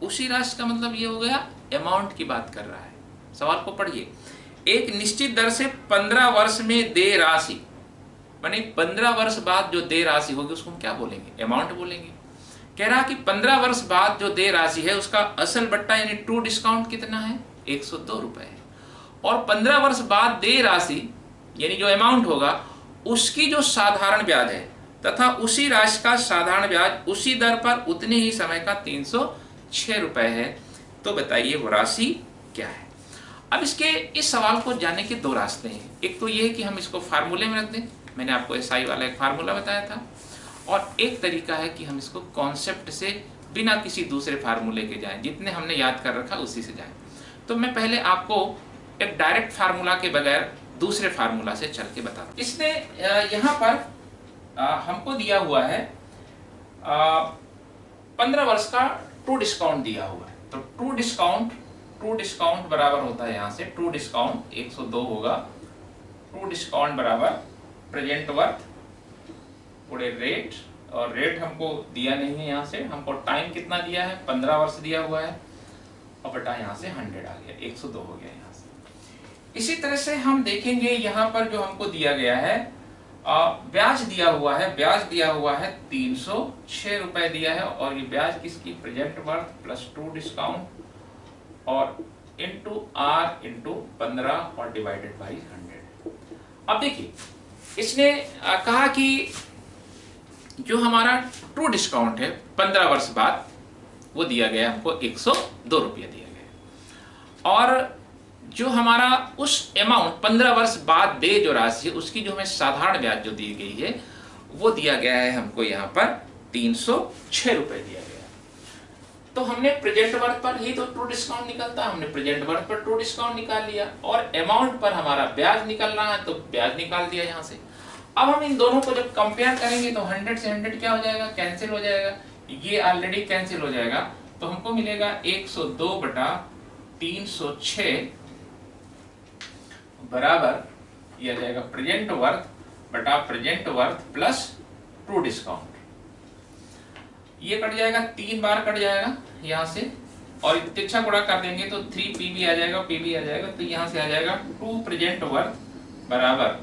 उसी राशि का मतलब ये हो गया अमाउंट की बात कर रहा है। सवाल को पढ़िए, एक निश्चित दर से 15 वर्ष में देय राशि, माने 15 वर्ष बाद जो देय राशि होगी उसको हम क्या बोलेंगे, अमाउंट बोलेंगे। कह रहा कि 15 वर्ष बाद जो देय राशि है उसका असल बट्टा यानी ट्रू डिस्काउंट कितना है, 102 रुपए है, और 15 वर्ष बाद देय राशि यानी जो अमाउंट होगा उसकी जो साधारण ब्याज है तथा उसी राशि का साधारण ब्याज उसी दर पर उतने ही समय का 306 रुपए है। तो बताइए वो राशि क्या है। अब इसके इस सवाल को जानने के दो रास्ते हैं। एक तो ये है कि हम इसको फार्मूले में रख दें, मैंने आपको एसआई वाला एक फार्मूला बताया था, और एक तरीका है कि हम इसको कॉन्सेप्ट से बिना किसी दूसरे फार्मूले के जाएं, जितने हमने याद कर रखा उसी से जाएं। तो मैं पहले आपको एक डायरेक्ट फार्मूला के बगैर दूसरे फार्मूला से चल के बता रहा हूं। इसने यहाँ पर हमको दिया हुआ है 15 वर्ष का ट्रू डिस्काउंट दिया हुआ है। तो ट्रू डिस्काउंट बराबर होता है यहाँ से, ट्रू डिस्काउंट 102 होगा। ट्रू डिस्काउंट बराबर प्रेजेंट वर्थ पूरे रेट, और रेट हमको दिया नहीं है यहाँ से, हमको टाइम कितना दिया है 15 वर्ष दिया हुआ है, और बटा यहाँ से 100 आ गया, 102 हो गया यहाँ से। इसी तरह से हम देखेंगे यहाँ पर जो हमको दिया गया है ब्याज दिया हुआ है, ब्याज दिया हुआ है 306 रुपए दिया है, और ये ब्याज किसकी, present worth plus true discount और इंटू आर इंटू 15 और डिवाइडेड बाई 100। अब देखिए इसने कहा कि जो हमारा ट्रू डिस्काउंट है 15 वर्ष बाद वो दिया गया हमको 102 रुपया दिया गया, और जो हमारा उस अमाउंट 15 वर्ष बाद दे जो राशि है उसकी जो हमें साधारण ब्याज जो दी गई है वो दिया गया है हमको यहाँ पर 306 रुपए दिया गया। तो हमने प्रेजेंट वर्थ पर ही तो ट्रू डिस्काउंट निकलता है, हमने प्रेजेंट वर्थ पर ट्रू डिस्काउंट निकाल लिया, और अमाउंट पर हमारा ब्याज निकल रहा है तो ब्याज निकाल दिया यहाँ से। अब हम इन दोनों को जब कंपेयर करेंगे तो 100 से 100 क्या हो जाएगा, कैंसिल हो जाएगा, ये ऑलरेडी कैंसिल हो जाएगा, तो हमको मिलेगा 102 बटा 306 बराबर ये आ जाएगा प्रेजेंट वर्थ बटा present worth plus true discount. ये कट जाएगा, 3 बार कट जाएगा यहाँ से, और तिरछा गुणा कर देंगे तो 3 पीवी आ जाएगा, पीवी आ जाएगा, तो यहाँ से आ जाएगा 2 प्रेजेंट वर्थ बराबर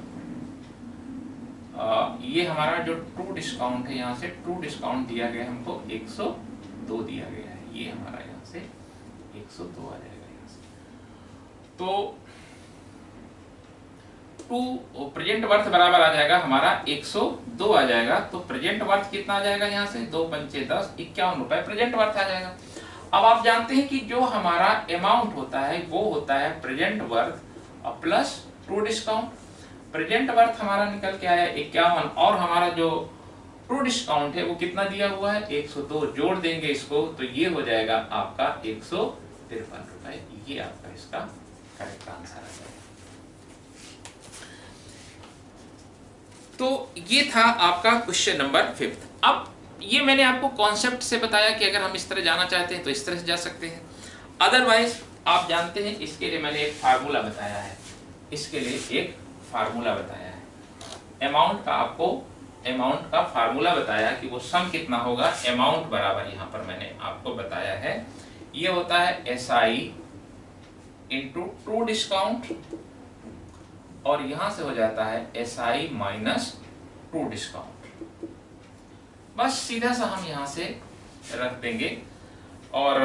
ये हमारा जो ट्रू डिस्काउंट है यहाँ से ट्रू डिस्काउंट दिया गया हमको 102 दिया गया है, ये हमारा यहाँ से 102 आ जाएगा यहाँ से। तो टू प्रेजेंट वर्थ बराबर आ जाएगा हमारा 102 आ जाएगा। तो प्रेजेंट वर्थ कितना आ जाएगा यहाँ से, 2 पंचे 10, 51 रुपए प्रेजेंट वर्थ आ जाएगा। अब आप जानते हैं कि जो हमारा अमाउंट होता है वो होता है present worth plus true discount. Present worth हमारा निकल के आया 51, और हमारा जो ट्रू डिस्काउंट है वो कितना दिया हुआ है 102, जोड़ देंगे इसको तो ये हो जाएगा आपका 153 रुपए। ये आपका इसका करेक्ट आंसर आ जाएगा। तो ये था आपका क्वेश्चन नंबर 5। अब ये मैंने आपको कॉन्सेप्ट से बताया कि अगर हम इस तरह जाना चाहते हैं तो इस तरह से जा सकते हैं, अदरवाइज आप जानते हैं इसके लिए मैंने एक फार्मूला बताया है, इसके लिए एक फार्मूला बताया है। अमाउंट का आपको अमाउंट का फार्मूला बताया कि वो सम कितना होगा, अमाउंट बराबर यहाँ पर मैंने आपको बताया है ये होता है SI इंटू ट्रू डिस्काउंट, और यहां से हो जाता है SI माइनस ट्रू डिस्काउंट। बस सीधा सा हम यहां से रख देंगे और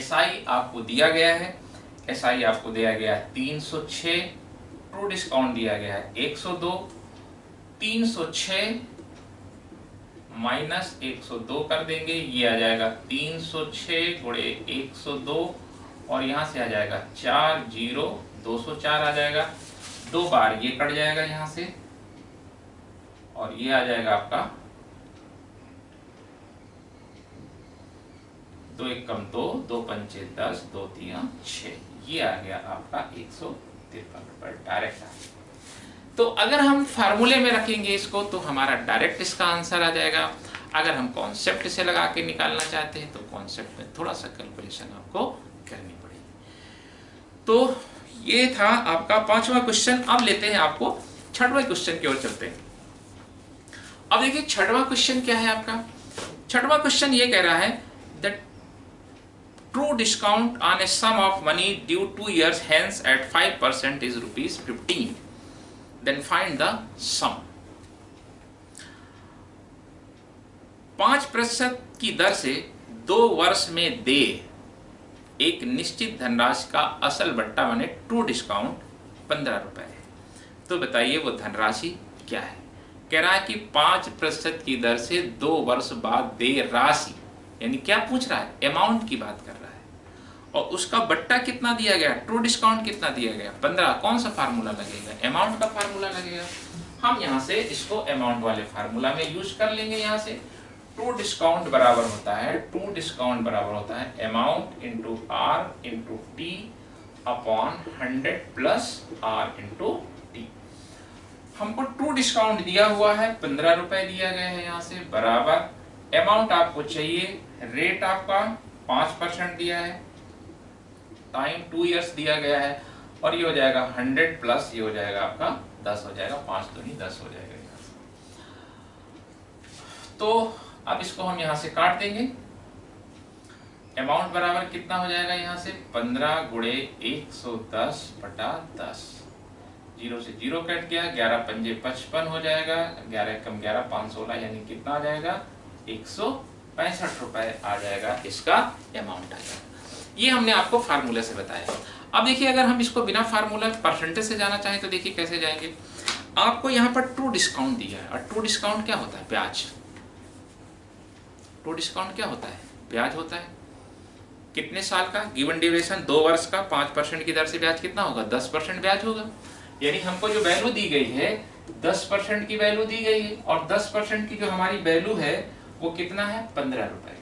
SI आपको दिया गया है, SI आपको दिया गया है 306, ट्रू डिस्काउंट दिया गया है 102, 306 माइनस 102 कर देंगे, ये आ जाएगा 306 गुणे 102 और यहाँ से आ जाएगा 4 0 204 आ जाएगा, 2 बार ये कट जाएगा यहाँ से और ये आ जाएगा आपका 2 1 कम 2, 2 5 10, 2 3 6, ये आ गया आपका 153 रुपए डायरेक्ट आ गया। तो अगर हम फार्मूले में रखेंगे इसको तो हमारा डायरेक्ट इसका आंसर आ जाएगा। अगर हम कॉन्सेप्ट से लगा के निकालना चाहते हैं तो कॉन्सेप्ट में थोड़ा सा कैलकुलेशन आपको करनी पड़ेगी। तो ये था आपका 5वां क्वेश्चन। अब लेते हैं आपको 6वें क्वेश्चन की ओर चलते हैं। अब देखिए 6वां क्वेश्चन क्या है आपका। 6वां क्वेश्चन ये कह रहा है that true discount on a sum of money due 2 years hence at 5% is ₹15, then find the sum। 5% की दर से 2 वर्ष में दे एक निश्चित धनराशि का असल बट्टा माने ट्रू डिस्काउंट 15 रुपए है। तो बताइए वो धनराशि क्या है। कह रहा है कि 5% की दर से 2 वर्ष बाद दे राशि, यानी क्या पूछ रहा है, अमाउंट की बात कर रहा है, और उसका बट्टा कितना दिया गया, ट्रू डिस्काउंट कितना दिया गया 15। कौन सा फार्मूला लगेगा, अमाउंट का फार्मूला लगेगा। हम यहाँ से इसको अमाउंट वाले फार्मूला में यूज कर लेंगे। यहाँ से ट्रू डिस्काउंट बराबर होता है, ट्रू डिस्काउंट बराबर होता है amount into R into T upon 100 plus R into T। हमको ट्रू डिस्काउंट दिया हुआ है 15 रुपए दिया गया है यहाँ से, बराबर अमाउंट आपको चाहिए, रेट आपका 5% दिया है, टाइम 2 years दिया गया है, और ये हो जाएगा 100 प्लस ये हो जाएगा आपका 10 हो जाएगा, 5 दूनी 10 हो जाएगा यहाँ से। तो अब इसको हम यहाँ से काट देंगे। अमाउंट बराबर कितना हो जाएगा यहाँ से 15 गुणे 110 बटा 10, 0 से 0 कट गया, 11 पंजे 55 हो जाएगा, 11 कम 11 516, यानी कितना आ जाएगा 165 रुपए आ जाएगा, इसका अमाउंट आ जाएगा। ये हमने आपको फार्मूला से बताया। अब देखिए अगर हम इसको बिना फार्मूला परसेंटेज से जाना चाहें तो देखिए कैसे जाएंगे। आपको यहाँ पर ट्रू डिस्काउंट दिया है, और ट्रू डिस्काउंट क्या होता है, ब्याज। ट्रू डिस्काउंट क्या होता है, ब्याज होता है। कितने साल का, गिवन ड्यूरेशन 2 वर्ष का, 5% की दर से ब्याज कितना होगा 10% ब्याज होगा। यानी हमको जो वैल्यू दी गई है 10% की वैल्यू दी गई है, और 10% की जो हमारी वैल्यू है वो कितना है 15 रुपए।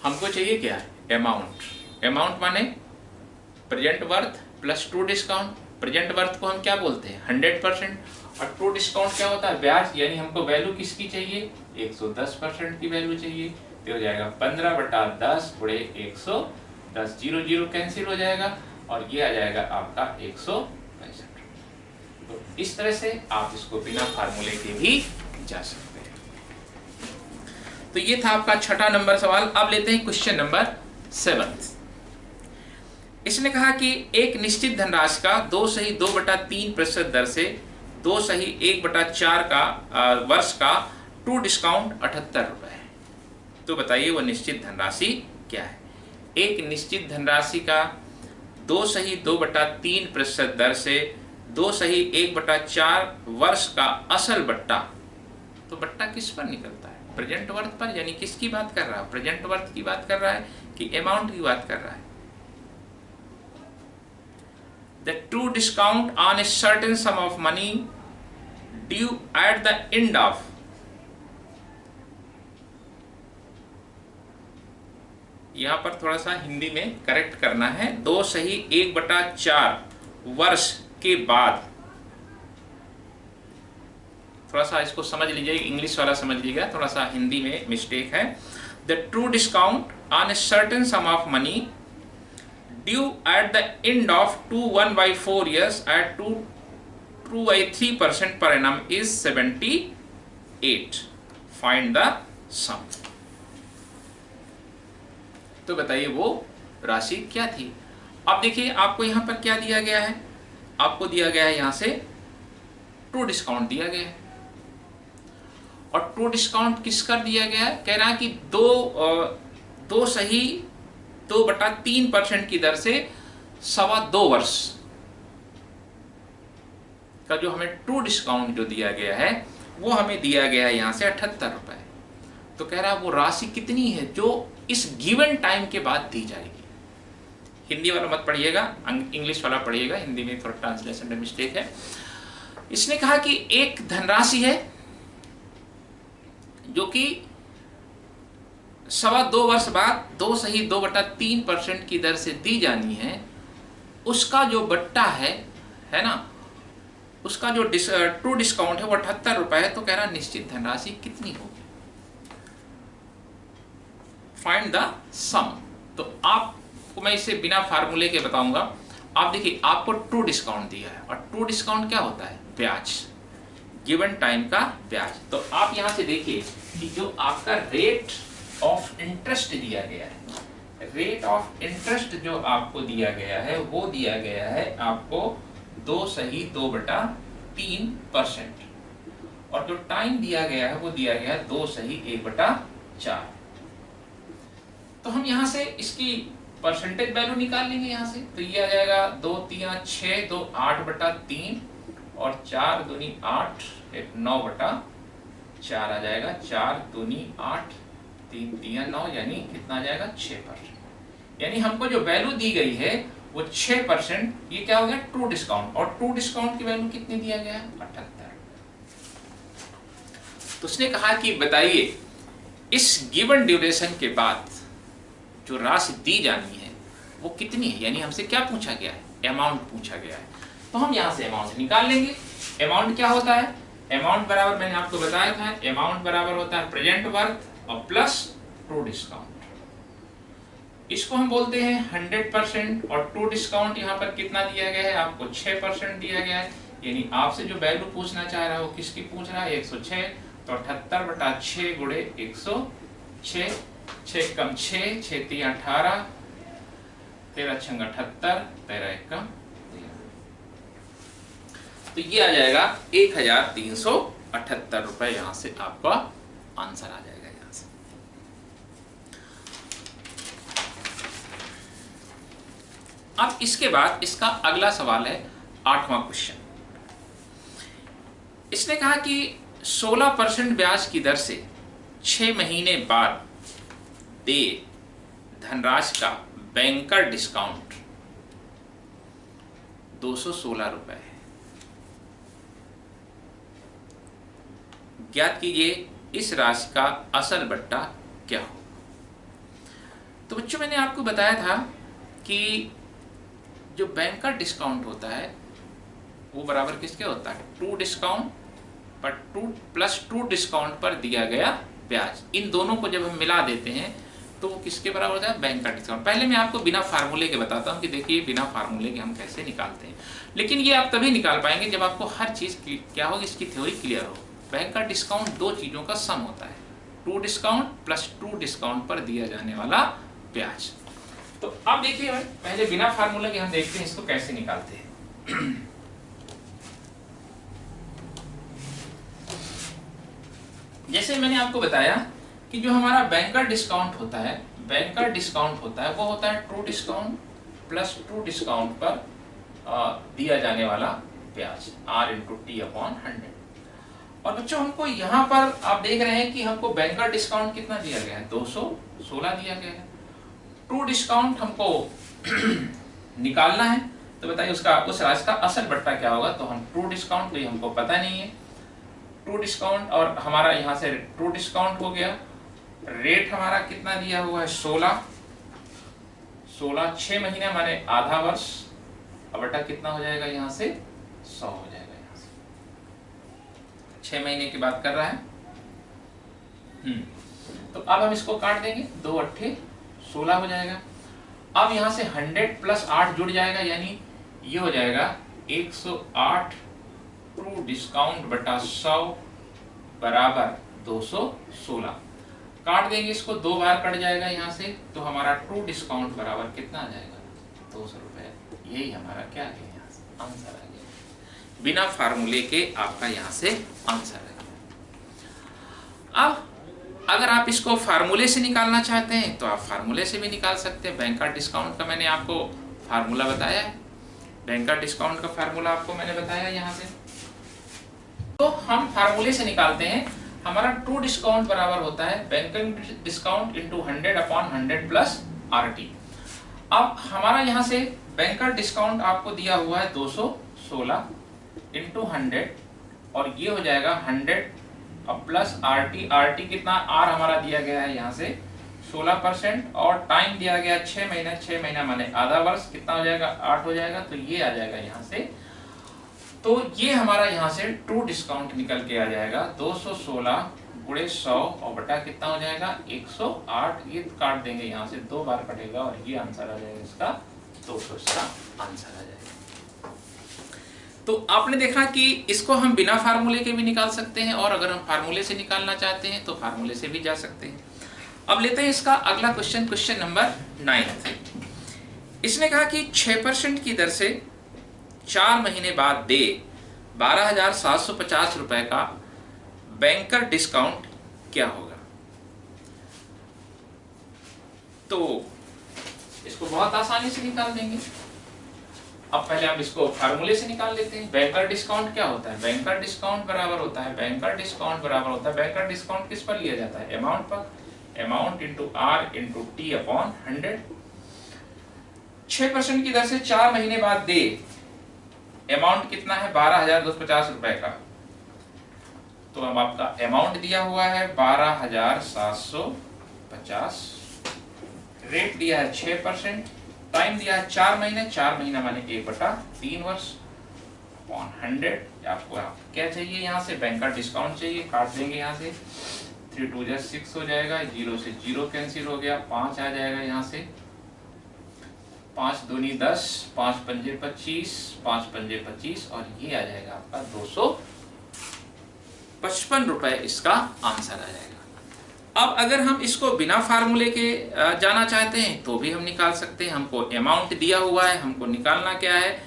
हमको चाहिए क्या, अमाउंट। अमाउंट माने present worth plus true discount. Present worth को हम क्या बोलते हैं 100%, और ट्रू डिस्काउंट क्या होता है ब्याज। यानी हमको वैल्यू किसकी चाहिए 110% की वैल्यू चाहिए, तो हो जाएगा 15 बटा 10 गुणे 110, 0 0 कैंसिल हो जाएगा, और ये आ जाएगा आपका 165। तो इस तरह से आप इसको बिना फार्मूले के भी जा सकते हैं। तो ये था आपका 6वां नंबर सवाल। अब लेते हैं क्वेश्चन नंबर 7। इसने कहा कि एक निश्चित धनराशि का 2/2/3% दर से 2/1/4 का वर्ष का ट्रू डिस्काउंट 78 रुपए है। तो बताइए वो निश्चित धनराशि क्या है। एक निश्चित धनराशि का 2/2/3% दर से 2/1/4 वर्ष का असल बट्टा। तो बट्टा किस पर निकलता है, प्रेजेंट वर्थ पर, यानी किसकी बात कर रहा है, प्रेजेंट वर्थ की बात कर रहा है कि अमाउंट की बात कर रहा है। The true discount on a certain some of money due at the end of, यहां पर थोड़ा सा हिंदी में करेक्ट करना है, 2/1/4 वर्ष के बाद। थोड़ा सा इसको समझ लीजिएगा, इंग्लिश वाला समझ लीजिएगा, थोड़ा सा हिंदी में मिस्टेक है। The true discount on a certain some of money due at the end of 1/4 years at 2/3% per annum is 78. Find the sum. तो बताइए वो राशि क्या थी। अब देखिए आपको यहां पर क्या दिया गया है, आपको दिया गया है यहां से ट्रू डिस्काउंट दिया गया है, और ट्रू डिस्काउंट किस कर दिया गया है, कह रहा है कि 2/3% की दर से 2.25 वर्ष का जो हमें ट्रू डिस्काउंट जो दिया गया है वो हमें दिया गया है यहां से 78 रुपए। तो कह रहा है वो राशि कितनी है जो इस गिवन टाइम के बाद दी जाएगी। हिंदी वाला मत पढ़िएगा, इंग्लिश वाला पढ़िएगा, हिंदी में थोड़ा ट्रांसलेशन में मिस्टेक है। इसने कहा कि एक धनराशि है जो कि 2.25 वर्ष बाद 2/2/3% की दर से दी जानी है, उसका जो बट्टा है ना, उसका जो ट्रू डिस्काउंट है वो 78 रुपए है। तो कह रहा निश्चित धनराशि कितनी होगी, फाइंड द सम। तो आपको मैं इसे बिना फार्मूले के बताऊंगा। आप देखिए आपको ट्रू डिस्काउंट दिया है, और ट्रू डिस्काउंट क्या होता है, ब्याज, गिवन टाइम का ब्याज। तो आप यहां से देखिए कि जो आपका रेट ऑफ इंटरेस्ट दिया गया है, रेट ऑफ इंटरेस्ट जो आपको दिया गया है वो दिया गया है आपको 2/2/3%, और जो टाइम दिया गया है वो दिया गया है 2/1/4। तो हम यहां से इसकी परसेंटेज वैल्यू निकाल लेंगे यहां से। तो ये आ जाएगा 2 3 6 2 8/3 और 4 दूनी 8 9/4 आ जाएगा। 4 दूनी 8 3 3 9 यानी कितना आ जाएगा 6%। यानी हमको जो वैल्यू दी गई है वो 6%। ये क्या हो गया ट्रू डिस्काउंट, और ट्रू डिस्काउंट की वैल्यू कितनी दिया गया है 78। तो उसने कहा कि बताइए इस गिवन ड्यूरेशन के बाद जो राशि दी जानी है वो कितनी है। यानी हमसे क्या पूछा गया है, अमाउंट पूछा गया है। तो हम यहां से अमाउंट निकाल लेंगे। अमाउंट क्या होता है, अमाउंट बराबर मैंने आपको बताया था, अमाउंट बराबर होता है प्रेजेंट वर्थ और प्लस ट्रू डिस्काउंट। इसको हम बोलते हैं 100%, और ट्रू डिस्काउंट यहाँ पर कितना दिया गया है, आपको 6% दिया गया है। यानी आपसे जो वैल्यू पूछना चाह रहा है वो किसकी पूछ रहा है, 106। तो 78/6 गुणे 106, 6 कम 6, 6 3 18, 13 6 78, 13 1 कम 13। तो ये आ जाएगा 1378 रुपए। यहां से आपका आंसर आ जाएगा यहां से। अब इसके बाद इसका अगला सवाल है 8वां क्वेश्चन। इसने कहा कि 16% ब्याज की दर से 6 महीने बाद दे धनराशि का बैंकर डिस्काउंट 216 रुपए है। ज्ञात कीजिए इस राशि का असल बट्टा क्या हो। तो बच्चों मैंने आपको बताया था कि जो बैंकर डिस्काउंट होता है वो बराबर किसके होता है, ट्रू डिस्काउंट पर प्लस ट्रू डिस्काउंट पर दिया गया ब्याज। इन दोनों को जब हम मिला देते हैं तो वो किसके बराबर होता है, बैंकर डिस्काउंट। पहले मैं आपको बिना फार्मूले के बताता हूँ कि देखिए बिना फार्मूले के हम कैसे निकालते हैं। लेकिन ये आप तभी निकाल पाएंगे जब आपको हर चीज क्या होगी, इसकी थ्योरी क्लियर हो। बैंकर डिस्काउंट दो चीजों का सम होता है, true discount plus true discount पर दिया जाने वाला ब्याज। तो अब देखिए भाई पहले बिना फार्मूला के हम देखते हैं इसको कैसे निकालते हैं। जैसे मैंने आपको बताया कि जो हमारा बैंकर डिस्काउंट होता है, बैंकर डिस्काउंट होता है वो होता है true discount plus true discount पर दिया जाने वाला ब्याज R/T/100। और बच्चों हमको यहाँ पर आप देख रहे हैं कि हमको बैंकर डिस्काउंट कितना दिया गया है, 216 दिया गया है। ट्रू डिस्काउंट हमको निकालना है। तो बताइए उसका उस राशि का असल बट्टा क्या होगा। तो हम ट्रू डिस्काउंट तो हमको पता नहीं है, ट्रू डिस्काउंट और हमारा यहाँ से ट्रू डिस्काउंट हो गया। रेट हमारा कितना दिया हुआ है 16, 6 महीने माने आधा वर्ष, अब बटा कितना हो जाएगा यहाँ से 100 हो जाएगा। यहाँ से 6 महीने की बात कर रहा है। तो अब हम इसको काट देंगे, 2 अट्ठे 16 हो जाएगा। अब यहाँ से 100 प्लस 8 जुड़ जाएगा, यानी ये हो जाएगा 108 ट्रू डिस्काउंट बटा 100 बराबर 216। काट देंगे इसको, 2 बार कट जाएगा यहाँ से, तो हमारा ट्रू डिस्काउंट बराबर कितना आ जाएगा 200 रुपए। यही हमारा क्या आ गया, यहाँ से आंसर आ गया। बिना फार्मूले के आपका यहाँ से आंसर आ गया। अब अगर आप इसको फार्मूले से निकालना चाहते हैं तो आप फार्मूले से भी निकाल सकते हैं। बैंक का डिस्काउंट का मैंने आपको फार्मूला बताया है, बैंक का डिस्काउंट का फार्मूला आपको मैंने बताया यहाँ से। तो हम फार्मूले से निकालते हैं। हमारा ट्रू डिस्काउंट बराबर होता है bank discount into 100 upon 100 plus RT। अब हमारा यहाँ से बैंक का डिस्काउंट आपको दिया हुआ है 216 इंटू 100, और ये हो जाएगा 100 अब प्लस RT कितना, R हमारा दिया गया है यहाँ से 16%, और टाइम दिया गया 6 महीना, 6 महीना माने आधा वर्ष, कितना हो जाएगा 8 हो जाएगा। तो ये आ जाएगा यहाँ से, तो ये हमारा यहाँ से ट्रू डिस्काउंट निकल के आ जाएगा 216 गुणे 100 और बटा कितना हो जाएगा 108। ये काट देंगे यहाँ से, 2 बार कटेगा और ये आंसर आ जाएगा इसका 200, इसका आंसर आ जाएगा। तो आपने देखा कि इसको हम बिना फार्मूले के भी निकाल सकते हैं, और अगर हम फार्मूले से निकालना चाहते हैं तो फार्मूले से भी जा सकते हैं। अब लेते हैं इसका अगला क्वेश्चन, क्वेश्चन नंबर 9। इसने कहा कि 6% की दर से 4 महीने बाद दे 12,750 रुपए का बैंकर डिस्काउंट क्या होगा। तो इसको बहुत आसानी से निकाल देंगे। अब पहले हम इसको फार्मूले से निकाल लेते हैं। बैंकर डिस्काउंट क्या होता है, बैंकर डिस्काउंट बराबर होता है, बैंकर डिस्काउंट बराबर होता है, बैंकर डिस्काउंट किस पर लिया जाता है, अमाउंट पर, amount into R into T upon 100। 6% की दर से 4 महीने बाद दे, अमाउंट कितना है 12,250 रुपए का। तो अब आपका अमाउंट दिया हुआ है 12,750, रेट दिया है 6%, टाइम दिया है 4 महीने, 4 महीना माने 1/3 वर्ष अपॉन 100। आपको क्या चाहिए, यहाँ से बैंकर डिस्काउंट चाहिए, काट देंगे यहाँ से, 3 2 6 हो जाएगा, 0 से 0 कैंसिल हो गया, 5 आ जाएगा यहाँ से, 5 दूनी 10, 5 पंजे 25, 5 पंजे 25, और ये आ जाएगा आपका 255 रुपए, इसका आंसर आ जाएगा। अब अगर हम इसको बिना फार्मूले के जाना चाहते हैं तो भी हम निकाल सकते हैं। हमको अमाउंट दिया हुआ है, हमको निकालना क्या है,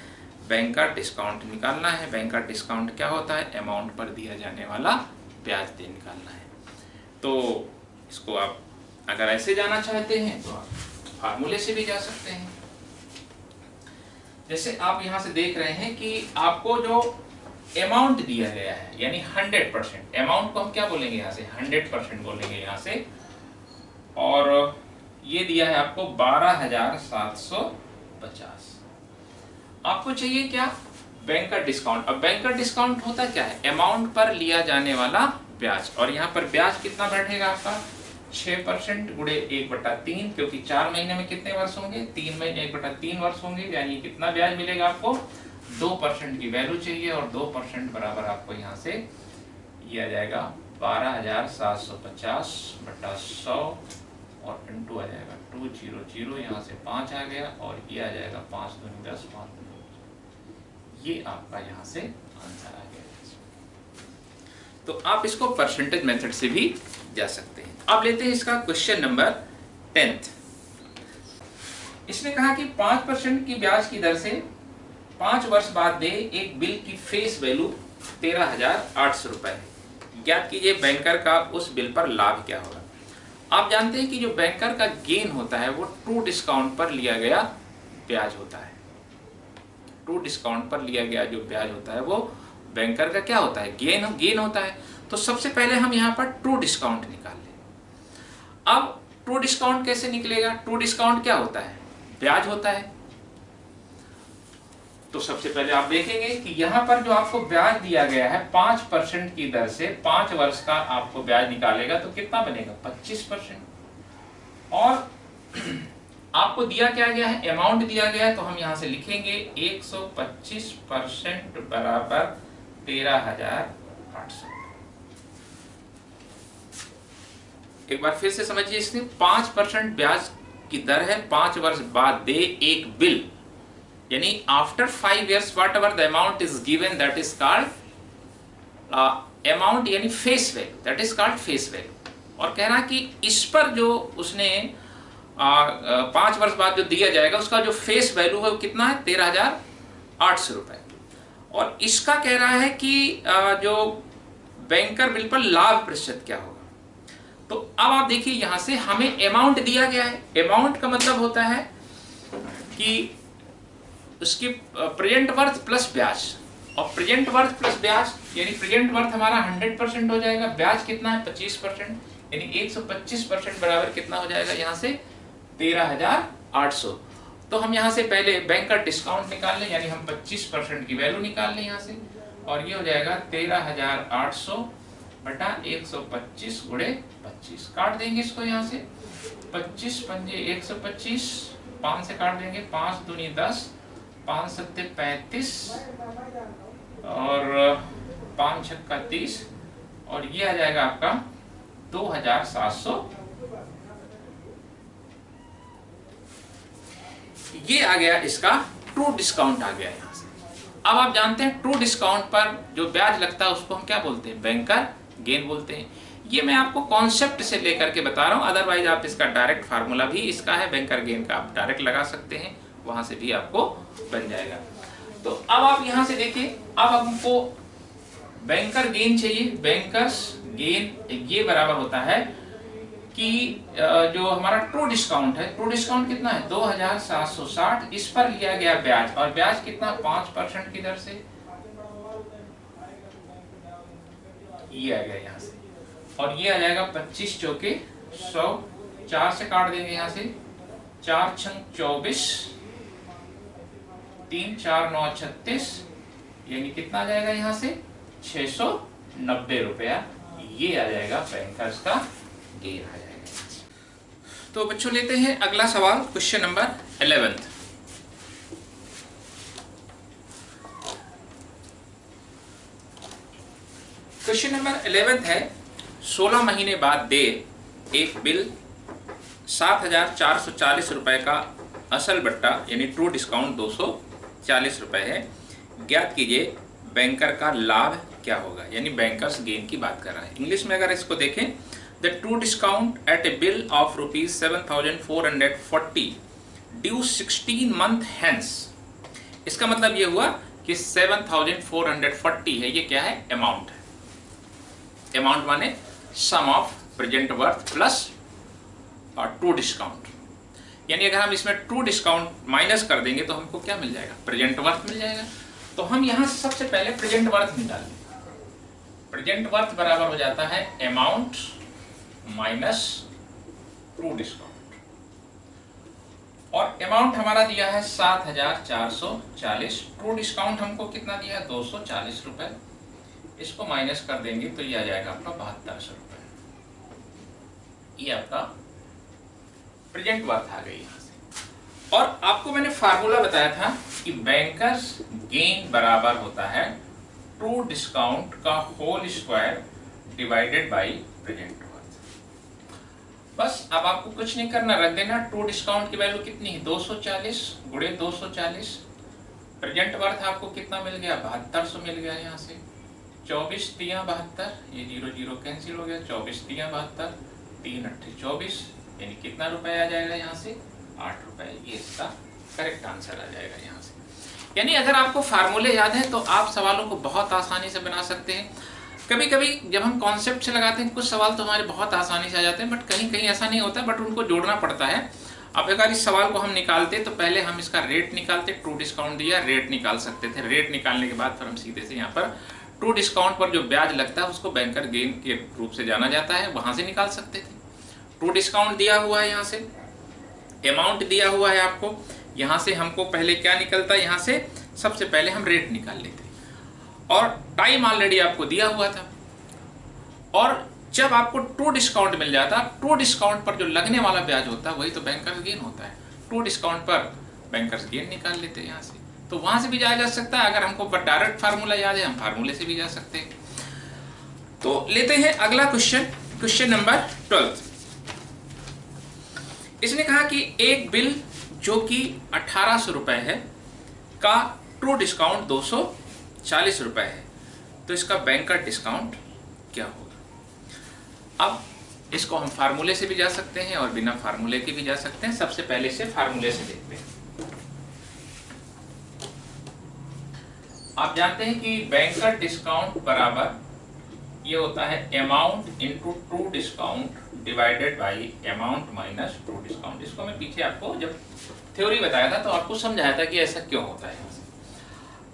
बैंक का डिस्काउंट निकालना है। बैंक का डिस्काउंट क्या होता है, अमाउंट पर दिया जाने वाला ब्याज दे निकालना है। तो इसको आप अगर ऐसे जाना चाहते हैं तो आप फार्मूले से भी जा सकते हैं। जैसे आप यहाँ से देख रहे हैं कि आपको जो अमाउंट दिया गया है, यानी 100%, अमाउंट को हम क्या बोलेंगे यहाँ से 100% बोलेंगे यहाँ से, और ये दिया है आपको 12,750। आपको चाहिए क्या, बैंकर डिस्काउंट। अब बैंकर डिस्काउंट होता क्या है, अमाउंट पर लिया जाने वाला ब्याज, और यहाँ पर ब्याज कितना बैठेगा आपका 6% गुणे 1/3, क्योंकि 4 महीने में कितने वर्ष होंगे, 3 महीने 1/3 वर्ष होंगे, यानी कितना ब्याज मिलेगा आपको 2% की वैल्यू चाहिए, और 2% बराबर आपको यहाँ से ये आ जाएगा 12,750 बटा 100 और इंटू आ जाएगा 200, यहाँ से 5 आ गया, और ये आ जाएगा 5 दूनी 10, 5 दूनी 20। ये आपका यहाँ से आंसर आ गया। तो आप इसको परसेंटेज मेथड से भी जा सकते हैं। अब लेते हैं इसका क्वेश्चन नंबर 10। इसने कहा कि 5% की ब्याज की दर से 5 वर्ष बाद दे एक बिल की फेस वैल्यू 13,800 रुपए है। ज्ञात कीजिए बैंकर का उस बिल पर लाभ क्या होगा। आप जानते हैं कि जो बैंकर का गेन होता है वो ट्रू डिस्काउंट पर लिया गया ब्याज होता है। ट्रू डिस्काउंट पर लिया गया जो ब्याज होता है वो बैंकर का क्या होता है, गेन होता है। तो सबसे पहले हम यहाँ पर ट्रू डिस्काउंट निकाल लें। अब ट्रू डिस्काउंट कैसे निकलेगा, ट्रू डिस्काउंट क्या होता है, ब्याज होता है। तो सबसे पहले आप देखेंगे कि यहाँ पर जो आपको ब्याज दिया गया है 5% की दर से 5 वर्ष का आपको ब्याज निकालेगा तो कितना बनेगा 25%। और आपको दिया क्या गया है, अमाउंट दिया गया है, तो हम यहां से लिखेंगे 125% बराबर 13,800। एक बार फिर से समझिए, इसमें 5% ब्याज की दर है, 5 वर्ष बाद दे एक बिल, यानी after 5 years whatever the amount is given that is called amount, यानी face value, that is called face value. और कह रहा कि इस पर जो उसने 5 वर्ष बाद जो दिया जाएगा उसका जो फेस वैल्यू है वो कितना है 13,800 रुपए। और इसका कह रहा है कि जो बैंकर बिल पर लाभ प्रतिशत क्या होगा। तो अब आप देखिए यहां से हमें अमाउंट दिया गया है। अमाउंट का मतलब होता है कि उसकी प्रेजेंट वर्थ प्लस ब्याज, और प्रेजेंट वर्थ प्लस ब्याज यानी प्रेजेंट वर्थ हमारा 100% हो जाएगा, ब्याज कितना है 25%, यानी 125% बराबर कितना हो जाएगा यहाँ से 13,800। तो हम यहाँ से पहले बैंक का डिस्काउंट निकाल लें, यानी हम 25% की वैल्यू निकाल लें यहाँ से, और ये हो जाएगा 13,800 बटा 125 गुणे 25। काट देंगे इसको यहाँ से, 25 पंजे 125, 5 से काट देंगे, 5 दूनी 10, 5 सत्ते 35 और 5 छक्का 30, और ये आ जाएगा आपका 2,700। ये आ गया इसका ट्रू डिस्काउंट आ गया यहाँ से। अब आप जानते हैं ट्रू डिस्काउंट पर जो ब्याज लगता है उसको हम क्या बोलते हैं, बैंकर गेन बोलते हैं। ये मैं आपको कॉन्सेप्ट से लेकर के बता रहा हूं, अदरवाइज आप इसका डायरेक्ट फार्मूला भी इसका है बैंकर गेन का, आप डायरेक्ट लगा सकते हैं, वहां से भी आपको बन जाएगा। तो अब आप यहां से देखिए, अब हमको बैंकर गेन चाहिए। बैंकर्स गेन ये बराबर होता है कि जो हमारा ट्रू डिस्काउंट है, ट्रू डिस्काउंट कितना है 2,760, इस पर लिया गया ब्याज, और ब्याज कितना 5% की दर से, ये आ गया यहाँ से, और ये आ जाएगा 25 चौके 100, 4 से काट देंगे यहाँ से, 4 छंग 24, 3 4 9 36, यानी कितना आ जाएगा यहाँ से 690 रुपया। ये आ जाएगा बैंकर्स का गेन आ जाएगा। तो बच्चों लेते हैं अगला सवाल, क्वेश्चन नंबर 11। क्वेश्चन नंबर 11 है, 16 महीने बाद दे एक बिल 7,440 रुपए का असल बट्टा यानी ट्रू डिस्काउंट 240 रुपए है, ज्ञात कीजिए बैंकर का लाभ क्या होगा, यानी बैंकर्स गेन की बात कर रहा है। इंग्लिश में अगर इसको देखें, the true discount at a bill of ₹7,440 due 16 month hence. इसका मतलब ये हुआ कि 7,440 है, ये क्या है अमाउंट है। अमाउंट माने sum of present worth plus true discount, यानी अगर हम इसमें ट्रू डिस्काउंट माइनस कर देंगे तो हमको क्या मिल जाएगा, प्रेजेंट वर्थ मिल जाएगा। तो हम यहां से सबसे पहले प्रेजेंट वर्थ निकाल लें। प्रेजेंट वर्थ बराबर हो जाता है अमाउंट माइनस ट्रू डिस्काउंट, और अमाउंट हमारा दिया है 7,440, ट्रू डिस्काउंट हमको कितना दिया है 240 रुपए, इसको माइनस कर देंगे तो ये आ जाएगा आपका 7200 रुपए। ये आपका प्रेजेंट वर्थ आ गई यहाँ से। और आपको मैंने फार्मूला बताया था कि बैंकर्स गेन बराबर होता है ट्रू डिस्काउंट का whole square divided by present worth. बस अब आपको कुछ नहीं करना, रख देना। ट्रू डिस्काउंट की वैल्यू कितनी है 240 गुणे 240, प्रेजेंट वर्थ आपको कितना मिल गया 7200 मिल गया यहाँ से। 24 तिया 72, ये 0 0 कैंसिल हो गया, 24 तिया 72, 3 8 24, यानी कितना रुपए आ जाएगा यहाँ से 8 रुपए। ये इसका करेक्ट आंसर आ जाएगा यहाँ से। यानी अगर आपको फार्मूले याद है तो आप सवालों को बहुत आसानी से बना सकते हैं। कभी कभी जब हम कॉन्सेप्ट से लगाते हैं कुछ सवाल तो हमारे बहुत आसानी से आ जाते हैं, बट कहीं कहीं ऐसा नहीं होता, बट उनको जोड़ना पड़ता है। अब अगर इस सवाल को हम निकालते तो पहले हम इसका रेट निकालते, ट्रू डिस्काउंट दिया रेट निकाल सकते थे, रेट निकालने के बाद फिर हम सीधे से यहाँ पर ट्रू डिस्काउंट पर जो ब्याज लगता है उसको बैंकर गेन के रूप से जाना जाता है, वहां से निकाल सकते थे। ट्रू डिस्काउंट दिया हुआ है, यहाँ से अमाउंट दिया हुआ है आपको, यहाँ से हमको पहले क्या निकलता है, यहाँ से सबसे पहले हम रेट निकाल लेते और टाइम ऑलरेडी आपको दिया हुआ था। और जब आपको ट्रू डिस्काउंट मिल जाता, ट्रू डिस्काउंट पर जो लगने वाला ब्याज होता है वही तो बैंकर्स गेन होता है। ट्रू डिस्काउंट पर बैंकर्स गेन निकाल लेते हैं यहाँ से, तो वहां से भी जाया जा सकता है। अगर हमको डायरेक्ट फार्मूला याद है, हम फार्मूले से भी जा सकते हैं। तो लेते हैं अगला क्वेश्चन, क्वेश्चन नंबर 12। इसने कहा कि एक बिल जो कि 1800 रुपए है का ट्रू डिस्काउंट 240 रुपए है, तो इसका बैंकर डिस्काउंट क्या होगा। अब इसको हम फार्मूले से भी जा सकते हैं और बिना फार्मूले के भी जा सकते हैं। सबसे पहले से फार्मूले से देखते हैं। आप जानते हैं कि बैंकर डिस्काउंट बराबर ये होता है amount into true discount divided by amount minus true discount. इसको मैं पीछे आपको जब थ्योरी बताया था तो आपको समझाया था कि ऐसा क्यों होता है।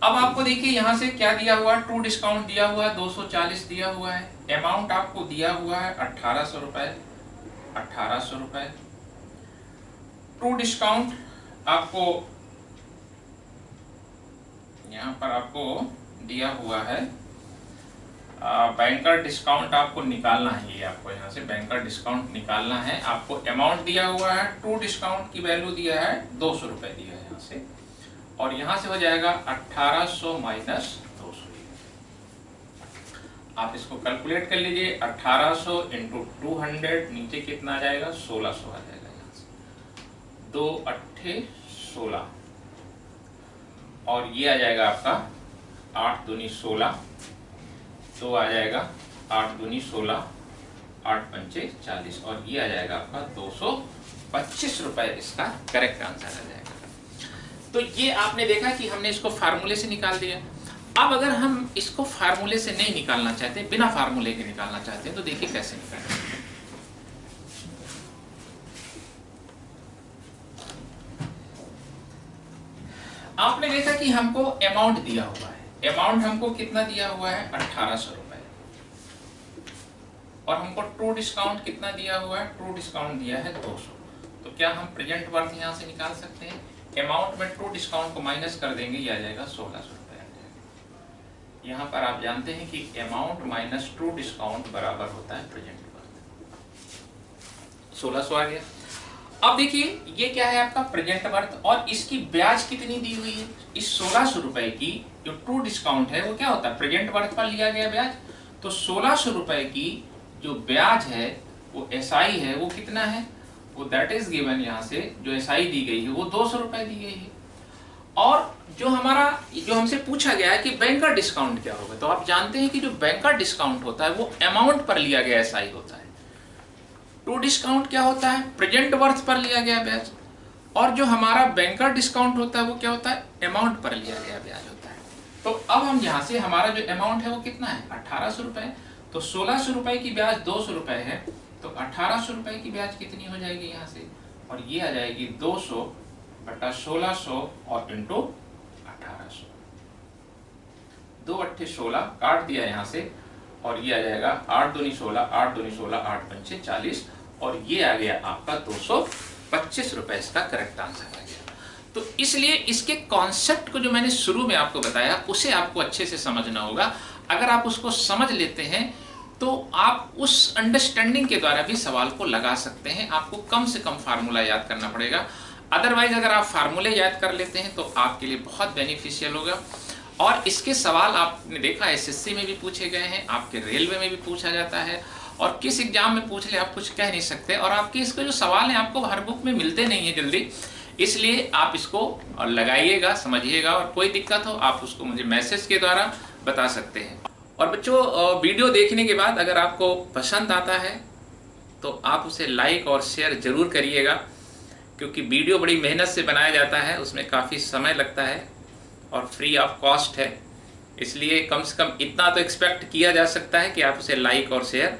अब आपको देखिए यहाँ से क्या दिया हुआ है, ट्रू डिस्काउंट दिया हुआ है 240 दिया हुआ है, अमाउंट आपको दिया हुआ है 1800 रुपए, 1800 रुपए। ट्रू डिस्काउंट आपको यहाँ पर आपको दिया हुआ है, बैंकर डिस्काउंट आपको निकालना है। ये आपको यहाँ से बैंकर डिस्काउंट निकालना है। आपको अमाउंट दिया हुआ है, ट्रू डिस्काउंट की वैल्यू दिया है 200 रुपए दिया है यहाँ से, और यहाँ से हो जाएगा 1800 माइनस 200। आप इसको कैलकुलेट कर लीजिए, 1800 इंटू 200 नीचे कितना आ जाएगा, 1600 आ जाएगा। यहाँ से 2 अट्ठे 16 और ये आ जाएगा आपका 8 दूनी 16, तो आ जाएगा 8 दूनी 16, 8 पंचे 40 और ये आ जाएगा आपका 225 रुपए। इसका करेक्ट आंसर आ जाएगा। तो ये आपने देखा कि हमने इसको फार्मूले से निकाल दिया। अब अगर हम इसको फार्मूले से नहीं निकालना चाहते, बिना फार्मूले के निकालना चाहते हैं, तो देखिए कैसे निकालें। आपने देखा कि हमको अमाउंट दिया हुआ है, अमाउंट हमको कितना दिया हुआ है 1800 रुपए, और हमको ट्रू डिस्काउंट कितना दिया हुआ है, ट्रू डिस्काउंट दिया है 200। तो क्या हम प्रेजेंट वर्थ यहाँ से निकाल सकते हैं। अमाउंट में ट्रू डिस्काउंट को माइनस कर देंगे, ये आ जाएगा 1600 रुपए आ जाएगा। यहाँ पर आप जानते हैं कि अमाउंट माइनस ट्रू डिस्काउंट बराबर होता है प्रेजेंट वर्थ। 1600 आ गया। अब देखिए ये क्या है आपका प्रेजेंट वर्थ, और इसकी ब्याज कितनी दी हुई है। इस 1600 रुपए की जो ट्रू डिस्काउंट है वो क्या होता है, प्रेजेंट वर्थ पर लिया गया ब्याज। तो 1600 रुपए की जो ब्याज है वो एसआई है, वो कितना है, वो दैट इज गिवन। यहाँ से जो एसआई दी गई है वो 200 रुपए दी गई है। और जो हमसे पूछा गया है कि बैंकर डिस्काउंट क्या होगा, तो आप जानते हैं कि जो बैंकर डिस्काउंट होता है वो अमाउंट पर लिया गया एसआई होता है। ट्रू डिस्काउंट क्या होता है, प्रेजेंट वर्थ पर लिया गया ब्याज, और जो हमारा बैंकर डिस्काउंट होता है वो क्या होता है, अमाउंट पर लिया गया ब्याज होता है। तो अब हम यहाँ से हमारा जो अमाउंट है वो कितना है 1800 रुपए, तो 1600 रुपए की ब्याज 200 रुपए है, तो 1800 रुपए की ब्याज कितनी हो जाएगी यहाँ से, और ये आ जाएगी 200 बटा 1600 और इंटू 1800। 2 अट्ठे 16 काट दिया यहाँ से, और ये आ जाएगा 8 दूनी 16, 8 दूनी 16, 8 पंचे 40, और ये आ गया आपका 225 रुपए। इसका करेक्ट आंसर आ गया। तो इसलिए इसके कॉन्सेप्ट को जो मैंने शुरू में आपको बताया उसे आपको अच्छे से समझना होगा। अगर आप उसको समझ लेते हैं तो आप उस अंडरस्टैंडिंग के द्वारा भी सवाल को लगा सकते हैं। आपको कम से कम फार्मूला याद करना पड़ेगा, अदरवाइज अगर आप फार्मूले याद कर लेते हैं तो आपके लिए बहुत बेनिफिशियल होगा। और इसके सवाल आपने देखा एसएससी में भी पूछे गए हैं, आपके रेलवे में भी पूछा जाता है, और किस एग्जाम में पूछ ले आप कुछ कह नहीं सकते। और आपके इसके जो सवाल हैं आपको हर बुक में मिलते नहीं है जल्दी, इसलिए आप इसको लगाइएगा, समझिएगा, और कोई दिक्कत हो आप उसको मुझे मैसेज के द्वारा बता सकते हैं। और बच्चों वीडियो देखने के बाद अगर आपको पसंद आता है तो आप उसे लाइक और शेयर जरूर करिएगा, क्योंकि वीडियो बड़ी मेहनत से बनाया जाता है, उसमें काफ़ी समय लगता है और फ्री ऑफ कॉस्ट है। इसलिए कम से कम इतना तो एक्सपेक्ट किया जा सकता है कि आप उसे लाइक और शेयर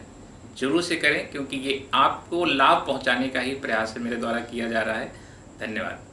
जरूर से करें, क्योंकि ये आपको लाभ पहुंचाने का ही प्रयास मेरे द्वारा किया जा रहा है। धन्यवाद।